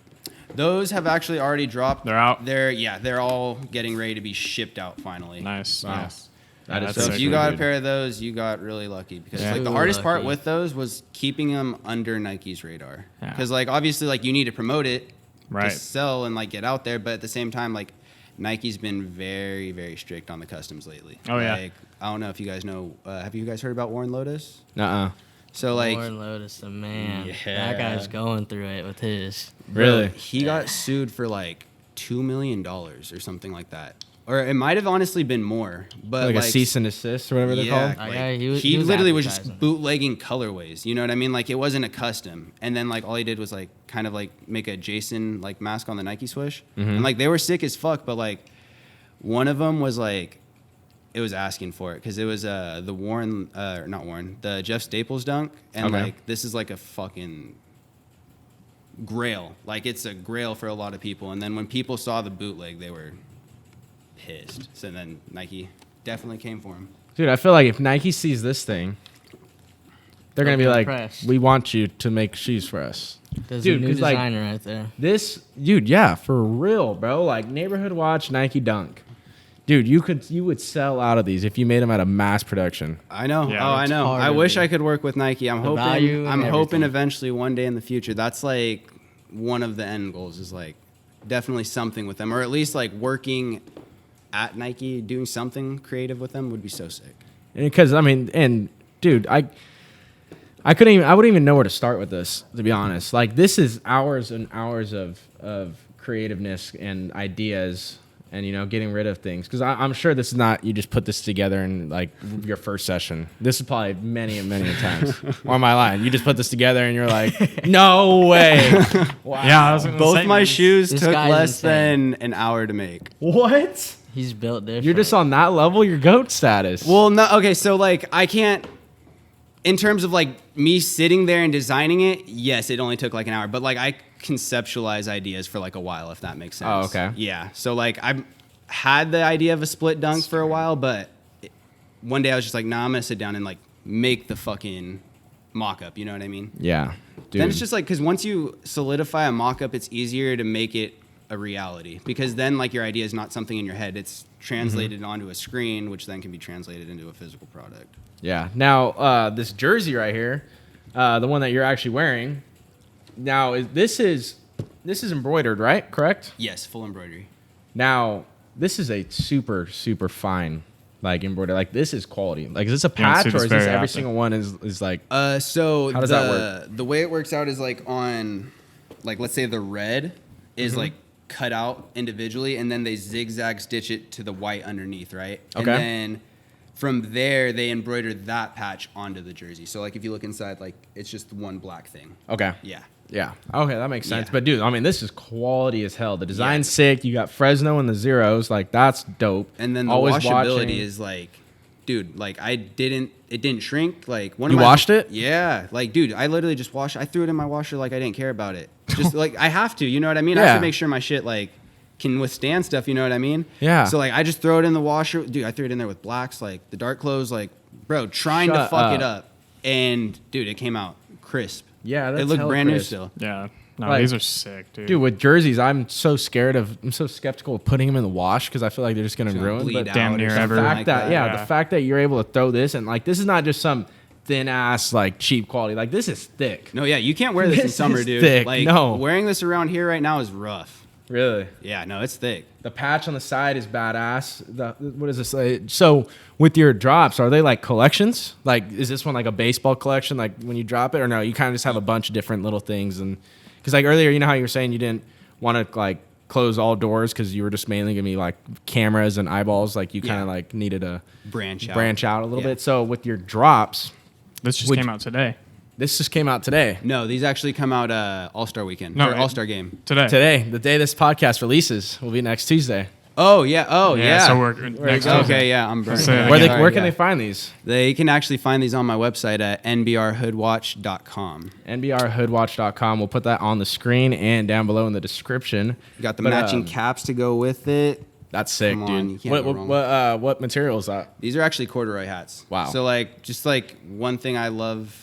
Those have actually already dropped. They're out? They're all getting ready to be shipped out finally. Nice. Wow. Nice. That Yeah, is that's So sick, if you actually got a good. pair of those, you got really lucky because Yeah. like the Ooh, hardest part lucky. with those was keeping them under Nike's radar. Yeah. Because like obviously like you need to promote it Right. to sell and like get out there, but at the same time like Nike's been very very strict on the customs lately. Oh, yeah. Like, I don't know if you guys know. Have you guys heard about Warren Lotus? Uh-uh. So like Warren Lotus, the man. Yeah. That guy's going through it with his. Really? he got sued for like $2 million or something like that, or it might have honestly been more. But Like, a cease and desist or whatever they're yeah, called. That like, guy, he was literally was just advertising. bootlegging colorways. You know what I mean? Like it wasn't a custom. And then like all he did was like kind of like make a Jason like mask on the Nike swoosh. Mm-hmm. And like they were sick as fuck, but like one of them was like it was asking for it because it was the Jeff Staples dunk, and Okay. like this is like a fucking grail. Like it's a grail for a lot of people. And then when people saw the bootleg, they were pissed. So then Nike definitely came for him. Dude, I feel like if Nike sees this thing, they're going to be like, impressed. we want you to make shoes for us. There's Dude, a new 'cause, like, designer right there. This, dude, yeah, for real, bro. Like neighborhood watch, Nike dunk. Dude, you would sell out of these if you made them at a mass production. I know. Yeah, oh, I it's know. hard I to wish do. I could work with Nike. I'm value hoping. and I'm hoping everything. eventually one day in the future. That's like one of the end goals. Is like definitely something with them, or at least like working at Nike, doing something creative with them would be so sick. Because I mean, and dude, I wouldn't even know where to start with this, to be honest. Like this is hours and hours of creativeness and ideas, and getting rid of things. Because I'm sure this is not you just put this together in like your first session. This is probably many and many times. Or am I lying? You just put this together and you're like, no way. Wow. Yeah, I was gonna Both say, my man, shoes this took guy's less insane. than an hour to make. What? He's built different. You're just on that level. You're GOAT status. Well, no. Okay, so like I can't. In terms of like me sitting there and designing it, yes, it only took like an hour. But like I conceptualize ideas for like a while, if that makes sense. Oh, okay. Yeah. So like I had the idea of a split dunk for a while, but one day I was just like, nah, I'm gonna sit down and like make the fucking mock-up. You know what I mean? yeah, dude. Then it's just like because once you solidify a mock-up, it's easier to make it a reality because then like your idea is not something in your head; it's translated onto a screen, which then can be translated into a physical product. Yeah. Now, this jersey right here, the one that you're actually wearing, now this is embroidered, right? Correct. Yes, full embroidery. Now, this is a super fine like embroidery. Like this is quality. Like is this a Yeah, patch it's or is this very every out single one is like? So How does that work? The way it works out is like on, like let's say the red is like cut out individually, and then they zigzag stitch it to the white underneath, right? Okay. And then from there they embroider that patch onto the jersey. So like if you look inside, like it's just one black thing. Okay. Yeah. Yeah. Okay, that makes sense. Yeah. But dude, I mean, this is quality as hell. The design's sick. You got Fresno and the zeros. Like that's dope. And then the Always washability watching. is like, dude, like it didn't shrink. Like one You of my, washed it? Yeah, like dude, I literally just washed. I threw it in my washer like I didn't care about it. Just like I have to, you know what I mean? I Yeah. have to make sure my shit like can withstand stuff. You know what I mean? Yeah. So like I just throw it in the washer, dude. I threw it in there with blacks, like the dark clothes, like bro, trying to Shut fuck it up. up, and dude, it came out crisp. Yeah, that's it looked hella brand new crisp. still. Yeah. No, Like- these are sick, dude. Dude, with jerseys, I'm so skeptical of putting them in the wash because I feel like they're just gonna Gonna ruin. bleed But out Damn or near something ever. the fact like that, yeah, yeah. the fact that you're able to throw this and like this is not just some thin ass like cheap quality. Like this is thick. No, yeah, you can't wear this in This summer, is dude. thick. Like No. wearing this around here right now is rough. Really. Yeah, no, it's thick. The patch on the side is badass. What does this say? So with your drops, are they like collections? Like is this one like a baseball collection? Like when you drop it, or no? You kind of just have a bunch of different little things, and because like earlier, you know how you were saying you didn't want to like close all doors because you were just mainly gonna be like cameras and eyeballs. Like you kind of Yeah. like needed to Branch out. a little Yeah. bit. So with your drops, this just would came you- out today. this just came out today. No, these actually come out All-Star weekend. No, or All-Star game. Today. Today, the day this podcast releases, will be next Tuesday. Oh, yeah. Oh, yeah. So we're next go. Tuesday. Okay, yeah, I'm burning. So, Where yeah. where can they find these? They can actually find these on my website at nbrhoodwatch.com. nbrhoodwatch.com. We'll put that on the screen and down below in the description. You got the But, matching caps to go with it. That's sick, Come on, you dude. can't What go wrong. what material is that? These are actually corduroy hats. Wow. So, like, just like one thing I love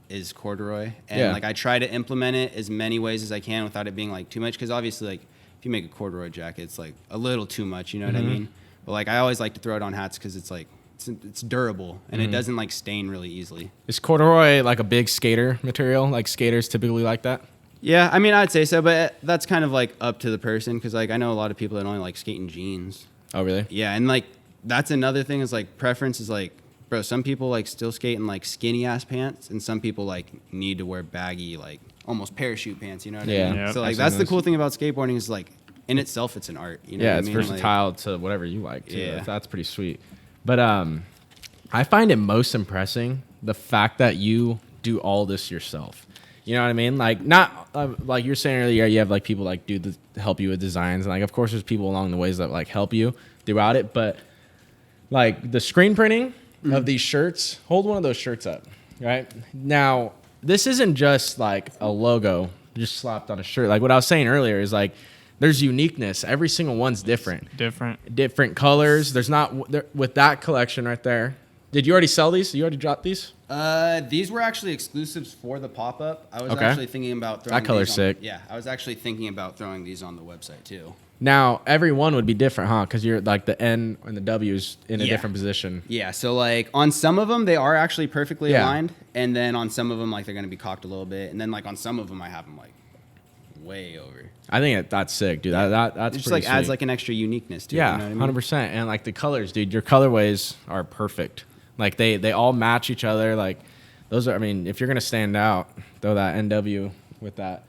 is corduroy. And, Yeah. like, I try to implement it as many ways as I can without it being, like, too much. Because, obviously, like, if you make a corduroy jacket, it's, like, a little too much. You know what I mean? But, like, I always like to throw it on hats because it's, like, it's durable. And it doesn't, like, stain really easily. Is corduroy like a big skater material? Like skaters typically like that? Yeah, I mean, I'd say so. But that's kind of, like, up to the person. Because, like, I know a lot of people that only like skating jeans. Oh, really? Yeah, and like that's another thing is like preference is like, bro, some people like still skate in like skinny ass pants, and some people like need to wear baggy like almost parachute pants. You know what Yeah. I mean? Yeah. So like I've that's seen the those. cool thing about skateboarding is like in itself it's an art. You know Yeah, what it's I mean? Like, versatile to whatever you like too. Yeah. That's pretty sweet. But I find it most impressing the fact that you do all this yourself. You know what I mean? Like not like you're saying earlier, you have like people like help you with designs, and like of course there's people along the ways that like help you throughout it. But like the screen printing of these shirts. Hold one of those shirts up, right? Now, this isn't just like a logo just slapped on a shirt. Like what I was saying earlier is like there's uniqueness. Every single one's different. Different colors. There's not with that collection right there. Did you already sell these? You already dropped these? These were actually exclusives for the pop-up. I was actually thinking about throwing that color's these sick. Yeah, I was actually thinking about throwing these on the website too. Now, every one would be different, huh? Because you're like the N and the W is in a Yeah. different position. Yeah, so like on some of them, they are actually perfectly aligned. And then on some of them, like they're going to be cocked a little bit. And then like on some of them, I have them like way over. I think that's sick, dude. That's It just pretty like adds sweet. like an extra uniqueness to it. Yeah, You know what I mean? 100%. And like the colors, dude, your colorways are perfect. Like they all match each other. Like those are, I mean, if you're going to stand out, throw that NW with that,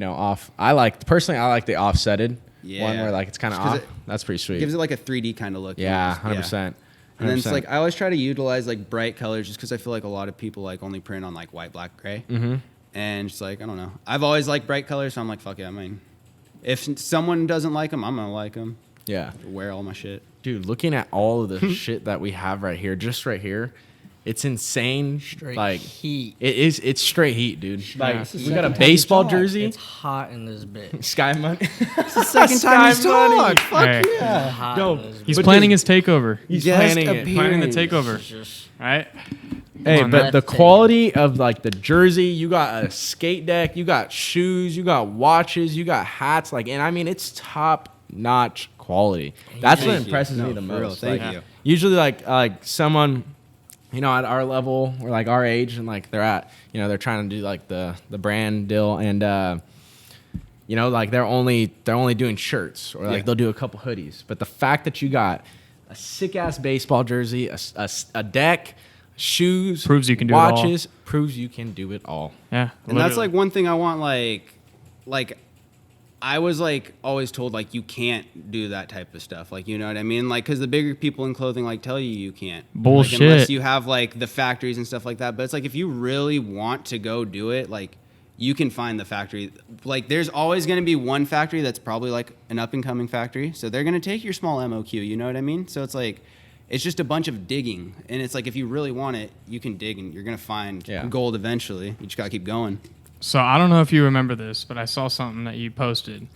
off. I like the offsetted one where like it's kind of Just 'cause off. That's pretty sweet. Gives it like a 3D kind of look. Yeah, you know, 100%. And then it's like I always try to utilize like bright colors just because I feel like a lot of people like only print on like white, black, gray. Mm-hmm. And just like I don't know, I've always liked bright colors, so I'm like fuck it. I mean, if someone doesn't like them, I'm gonna like them. Yeah. Wear all my shit. Dude, looking at all of the shit that we have right here, just right here, it's insane. Straight like heat. It's straight heat, dude. Like This is we got a second time baseball he's talked. jersey. It's hot in this bitch. Sky money. Second time he's talked. Fuck Hey. yeah. Hot Dope. in this bitch. He's But planning dude, his takeover. He's Just planning it. appearing. Planning the It's takeover. just Right? Hey, Come on, but man. the quality of like the jersey, you got a skate deck, you got shoes, you got watches, you got hats, like, and I mean it's top notch quality. That's what Thank you. impresses me No, the for real, most. thank Like, you. Usually, like someone, at our level or like our age, and like they're at, they're trying to do like the brand deal, and like they're only doing shirts or like Yeah. they'll do a couple hoodies. But the fact that you got a sick ass baseball jersey, a deck, shoes, Proves you can do it all. watches, proves you can do it all. Yeah. And that's literally. like one thing I want. Like I was like always told like you can't do that type of stuff. Like you know what I mean? Like because the bigger people in clothing like tell you can't. Bullshit. Like, unless you have like the factories and stuff like that. But it's like if you really want to go do it, like you can find the factory. Like there's always going to be one factory that's probably like an up and coming factory. So they're going to take your small MOQ. You know what I mean? So it's like. It's just a bunch of digging, and it's like if you really want it, you can dig, and you're gonna find gold eventually. You just gotta keep going. So I don't know if you remember this, but I saw something that you posted.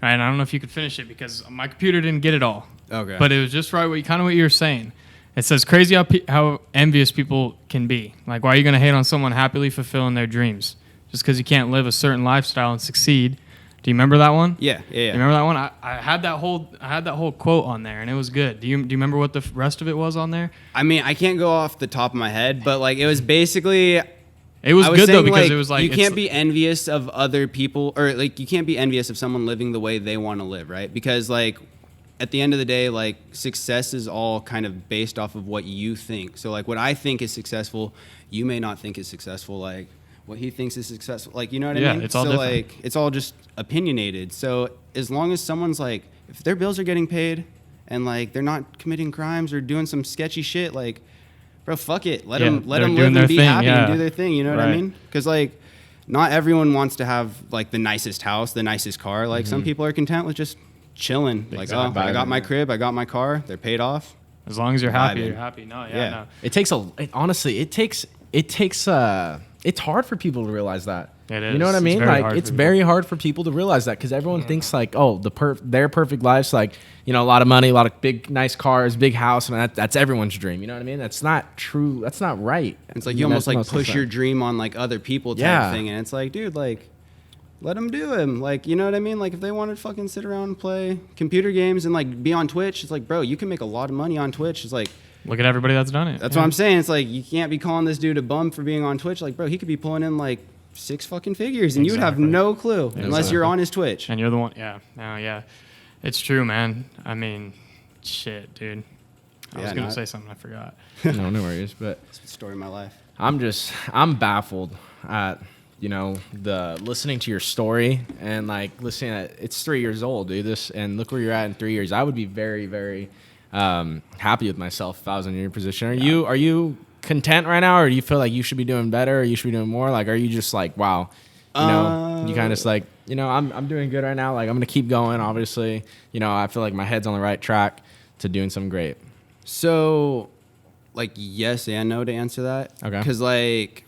Right? And I don't know if you could finish it because my computer didn't get it all. Okay. But it was just right, what you were saying. It says, crazy how envious people can be. Like, why are you going to hate on someone happily fulfilling their dreams? Just because you can't live a certain lifestyle and succeed. Do you remember that one? Yeah. You remember that one? I had that whole quote on there, and it was good. Do you remember what the rest of it was on there? I mean, I can't go off the top of my head, but like it was basically. It was I was good though saying, because like, it was like you can't be envious of other people, or like you can't be envious of someone living the way they want to live, right? Because like at the end of the day, like success is all kind of based off of what you think. So like what I think is successful, you may not think is successful. Like what he thinks is successful, like you know what I mean? It's all so different. like it's all just opinionated. So as long as someone's like, if their bills are getting paid, and like they're not committing crimes or doing some sketchy shit, like. Bro, fuck it. Let them they're live doing and their be thing, happy yeah. and do their thing. You know what I Right. mean? Because like, not everyone wants to have like the nicest house, the nicest car. Like some people are content with just chilling. Like, Exactly. oh, I got my crib, I got my car, they're paid off. As long as you're happy, Vibing. you're happy. No, Yeah. no. It takes honestly, it takes it's hard for people to realize that. It You is. know what I It's mean? very Like hard it's for very hard for people to realize that because everyone thinks like, oh, their perfect life's like, a lot of money, a lot of big nice cars, big house, and that's everyone's dream. You know what I mean? That's not true. That's not right. It's like you almost That's like most of the push time. your dream on like other people type Yeah. thing, and it's like, dude, like. Let them do them. Like, you know what I mean? Like, if they want to fucking sit around and play computer games and, like, be on Twitch, it's like, bro, you can make a lot of money on Twitch. It's like, Look at everybody that's done it. that's what I'm saying. It's like, you can't be calling this dude a bum for being on Twitch. Like, bro, he could be pulling in, like, 6 fucking figures, and you would have Exactly. no clue unless you're on his Twitch. And you're the one. Yeah. No, yeah. It's true, man. I mean, shit, dude. I was Yeah, going no, to say something. I forgot. No worries, but It's the story of my life. I'm baffled at the listening to your story and like listening at it's 3 years old, dude. This and look where you're at in 3 years. I would be very, very happy with myself if I was in your position. Are you content right now, or do you feel like you should be doing better, or you should be doing more? Like, are you just like, wow, you kind of just like, I'm doing good right now. Like, I'm gonna keep going. Obviously, I feel like my head's on the right track to doing something great. So, like, yes and no to answer that. Okay. Because, like,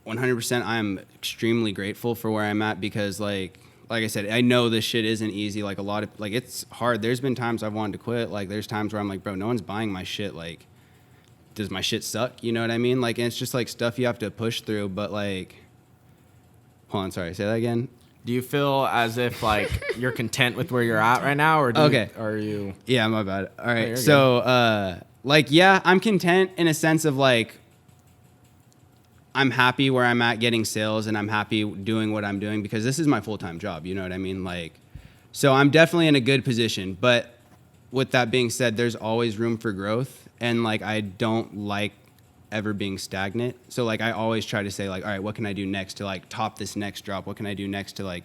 100% I'm extremely grateful for where I'm at because, like I said, I know this shit isn't easy. Like, a lot of, like, it's hard. There's been times I've wanted to quit. Like, there's times where I'm like, bro, no one's buying my shit. Like, does my shit suck? You know what I mean? Like, and it's just, like, stuff you have to push through. But, like, hold on, sorry, say that again. Do you feel as if like you're content with where you're at right now, or are you? Yeah, my bad. All right, you're so like, yeah, I'm content in a sense of like, I'm happy where I'm at getting sales, and I'm happy doing what I'm doing because this is my full-time job. You know what I mean? Like, so I'm definitely in a good position. But with that being said, there's always room for growth, and like, I don't like ever being stagnant. So like, I always try to say like, all right, what can I do next to like top this next drop? What can I do next to like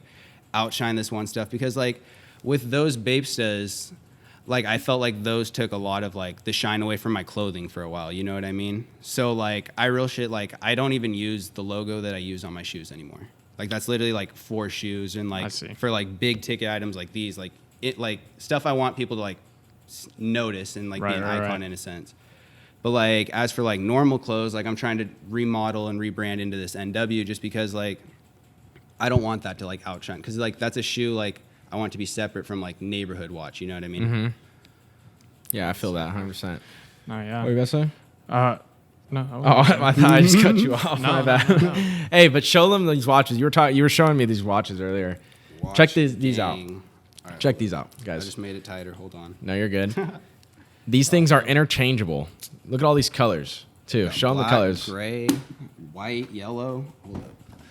outshine this one stuff? Because like with those Bapestas, like I felt like those took a lot of like the shine away from my clothing for a while. You know what I mean? So like, I real shit, like I don't even use the logo that I use on my shoes anymore. Like that's literally like 4 shoes, and like for like big ticket items like these, like it, like stuff I want people to like notice and like be an icon in a sense. But like, as for like normal clothes, like I'm trying to remodel and rebrand into this NW just because like, I don't want that to like outshine. Cause like, that's a shoe, like I want it to be separate from like neighborhood watch. You know what I mean? Mm-hmm. Yeah, I feel that 100%. Oh yeah. What were you gonna say? No. I thought I just cut you off. No, My bad. no. Hey, but show them these watches. You were showing me these watches earlier. Check these out. Right, Check these out, I guys. just made it tighter. Hold on. No, you're good. These things are interchangeable. Look at all these colors too. Show them the colors. Gray, white, yellow. Hold up.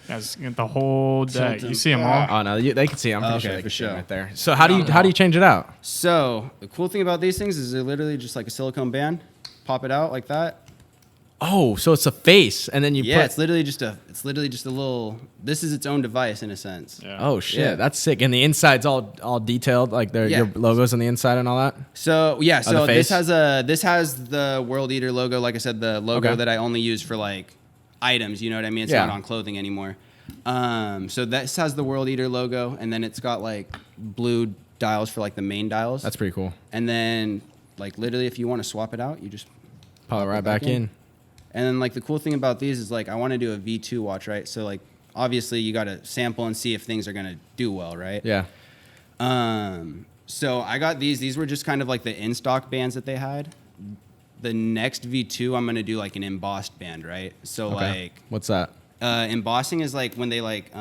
Guys, get the whole deck. You see them all? Oh no, they can see. I'm pretty Okay, sure they for can see sure. right there. So how do you change it out? So the cool thing about these things is they're literally just like a silicone band. Pop it out like that. Oh, so it's a face, and then you Yeah, put. it's literally just a little. This is its own device in a sense. Yeah. Oh shit, Yeah. that's sick. And the inside's all detailed, like your logos on the inside and all that. So yeah, so the face? this has the World Eater logo. Like I said, the logo Okay. that I only use for like items. You know what I mean? It's Yeah. not on clothing anymore. So this has the World Eater logo, and then it's got like blue dials for like the main dials. That's pretty cool. And then like literally, if you want to swap it out, you just Pop it right back in. And then like the cool thing about these is like I want to do a V2 watch, right? So like obviously you got to sample and see if things are gonna do well, right? Yeah. So I got these. These were just kind of like the in-stock bands that they had. The next V2, I'm gonna do like an embossed band, right? So Okay. like What's that? embossing is like when they like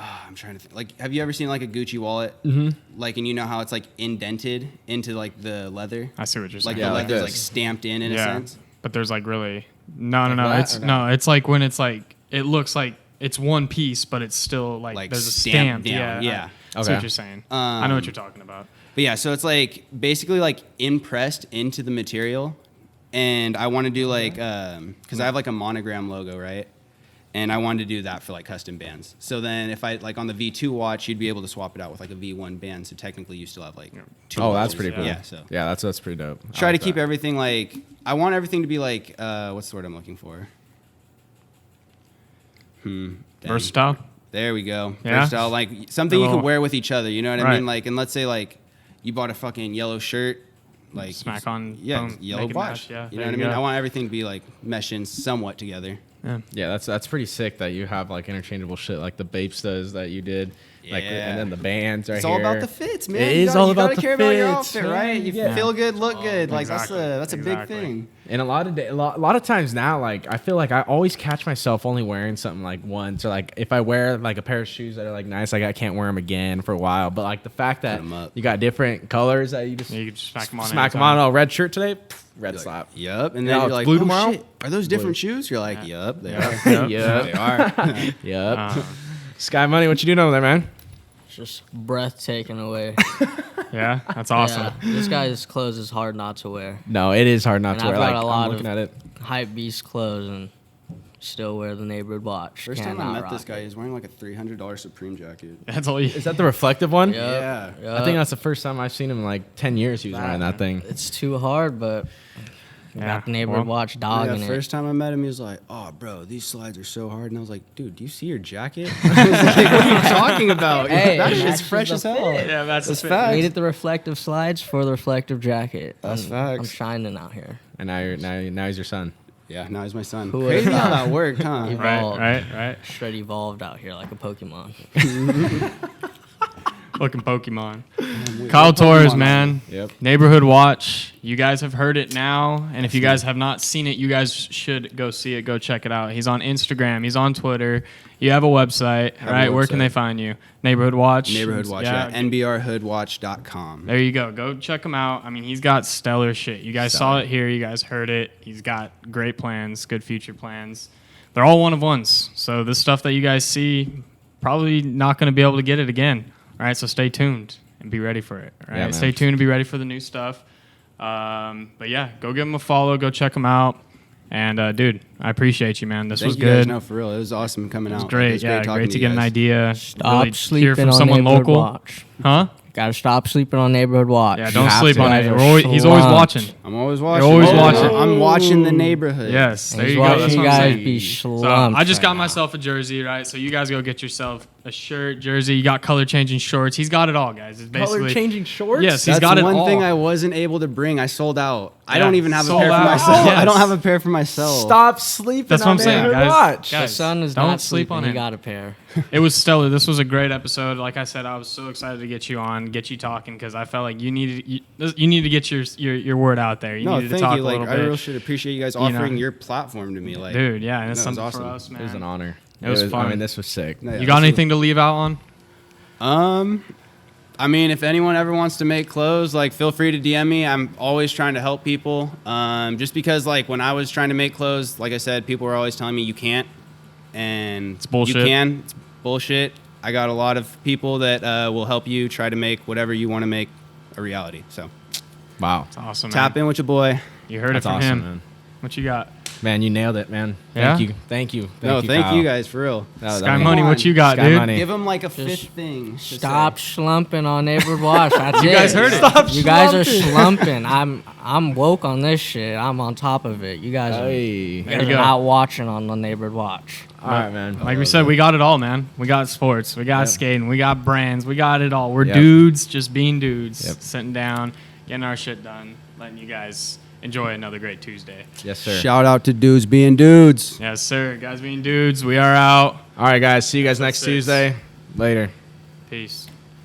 I'm trying to think. Like, have you ever seen like a Gucci wallet? Mm-hmm. Like, and you know how it's like indented into like the leather? I see what you're Like saying. the like leather's this. like stamped in a sense. But there's like really no. that, It's or no? It's like when it's like it looks like it's one piece, but it's still like there's a stamp. down. Yeah. That's Okay. what you're saying. I know what you're talking about. But yeah, so it's like basically like impressed into the material, and I want to do like because I have like a monogram logo, right? And I wanted to do that for like custom bands. So then if I like on the V2 watch, you'd be able to swap it out with like a V1 band. So technically you still have like 2 Oh, that's logos. pretty cool. Yeah, so Yeah, that's pretty dope. I try like to keep that. everything like I want everything to be like what's the word I'm looking for? Dang. Versatile. There we go. Yeah? Versatile, like something you Little- can wear with each other. You know what I Right. mean? Like, and let's say like you bought a fucking yellow shirt, like Smack on. yeah, boom, yellow make it watch. match, Yeah. You know there what I mean? go. I want everything to be like meshing somewhat together. Yeah, that's pretty sick that you have like interchangeable shit like the Bapestas that you did, like, Yeah. and then the bands right It's here. all about the fits, man. It You is gotta- all you about gotta the care about your fits, outfit, man. right? You Yeah. feel good, look good. Like exactly, that's a big exactly. thing. And a lot of times now, like I feel like I always catch myself only wearing something like once, or like if I wear like a pair of shoes that are like nice, like I can't wear them again for a while. But like the fact that 'em up. you got different colors that you just Yeah, you can just smack them on. smack them anytime. on. Oh, red shirt today, red slap. Yup. And Yeah, then it's you're like, blue oh, tomorrow? shit, are those different shoes? You're like, yup, they are. Yep. Yep. They are. Yep. Sky Money, what you doing over there, man? It's just breath taken away. Yeah, that's awesome. Yeah, this guy's clothes is hard not to wear. No, it is hard not And to I've wear. got Like a lot I'm looking of- at it. Hype beast clothes and still wear the neighborhood watch. First time I Cannot met rock this guy, it. he's wearing like a $300 Supreme jacket. That's all you. Is that the reflective one? Yep, Yeah. I think that's the first time I've seen him in like 10 years. He was wearing that thing. It's too hard, but Got the neighborhood watch dogging Yeah, it. first time I met him, he was like, "Oh, bro, these slides are so hard." And I was like, "Dude, do you see your jacket?" I was like, "What are you talking about? Hey, that it shit's matches fresh the as hell." fit. Yeah, that's That's the facts. Made it the reflective slides for the reflective jacket. That's I'm facts. shining out here. And now he's your son. Yeah, now he's my son. Who would've Crazy how thought? that worked, huh? Evolved. Right. Shred evolved out here like a Pokemon. Fucking Pokemon. Kyle Torres, man. Yep. Neighborhood Watch. You guys have heard it now, and if you guys have not seen it, you guys should go see it. Go check it out. He's on Instagram. He's on Twitter. You have a website, Have a right? Where can website. they find you? Neighborhood Watch. Neighborhood Watch, yeah. NBRhoodwatch.com. There you go. Go check him out. I mean, he's got stellar shit. You guys saw it here. You guys heard it. He's got great plans, good future plans. They're all one of ones. So this stuff that you guys see, probably not going to be able to get it again. All right, so stay tuned and be ready for it. All right, Yeah, man. stay tuned and be ready for the new stuff. But yeah, go give him a follow. Go check him out. And dude, I appreciate you, man. This was Thank you guys. good. No, for real. It was awesome coming out. It was great. It was Yeah, talking great to you get an guys. idea. Stop Really sleeping hear from on someone neighborhood local. watch. Huh? Gotta stop sleeping on neighborhood watch. Yeah, don't have sleep to. on Guys it. are He's always slumped. watching. I'm always watching. always Oh, watching. I'm watching the neighborhood. Yes, And there he's you go. That's watching what you I'm guys saying. be So slumped. I just got right now. myself a jersey, right? So you guys go get yourself a shirt, jersey. You got color changing shorts. He's got it all, guys. It's basically Color changing shorts? Yes, he's That's got it one all. thing I wasn't able to bring. I sold out. I Yeah, don't even have a sold pair out. for myself. Yes. I don't have a pair for myself. Stop sleeping That's what on I'm saying, Neighborhood guys. Watch. Guys, The sun is don't not sleep sleeping. on He him. got a pair. It was stellar. This was a great episode. Like I said, I was so excited to get you on, get you talking, because I felt like you need to get your word out there. You No, needed to thank talk you. a Like, little I bit. really should appreciate you guys You know. offering your platform to me. Like, Dude, yeah, and it's No, it was something awesome. for us, man. It was an honor. It was fun. I mean, this was sick. no, yeah, You got this anything to leave out on? I mean, if anyone ever wants to make clothes, like, feel free to DM me. I'm always trying to help people. Just because, like, when I was trying to make clothes, like I said, people were always telling me you can't, and It's bullshit. You can. It's bullshit. I got a lot of people that will help you try to make whatever you want to make a reality. So Wow. It's awesome, tap man. in with your boy. You heard That's it from awesome, him. man. What you got? Man, you nailed it, man. Yeah? Thank you. Thank Kyle. you guys for real. Sky means- Money, what you got, Sky dude? Money. Give him like a Just fifth thing. to Stop say. slumping on neighborhood watch. That's You it. guys heard it. Stop You guys are slumping. slumping. I'm woke on this shit. I'm on top of it. You guys are, Hey. you There guys you are go. not watching on the neighborhood watch. All right, man. Like we said, we got it all, man. We got sports, we got Yep. skating, we got brands, we got it all. We're Yep. dudes, just being dudes, Yep. sitting down, getting our shit done, letting you guys enjoy another great Tuesday. Yes, sir. Shout out to dudes being dudes. Yes, sir. Guys being dudes, we are out. All right, guys. See you guys Episode next 6. Tuesday. Later. Peace.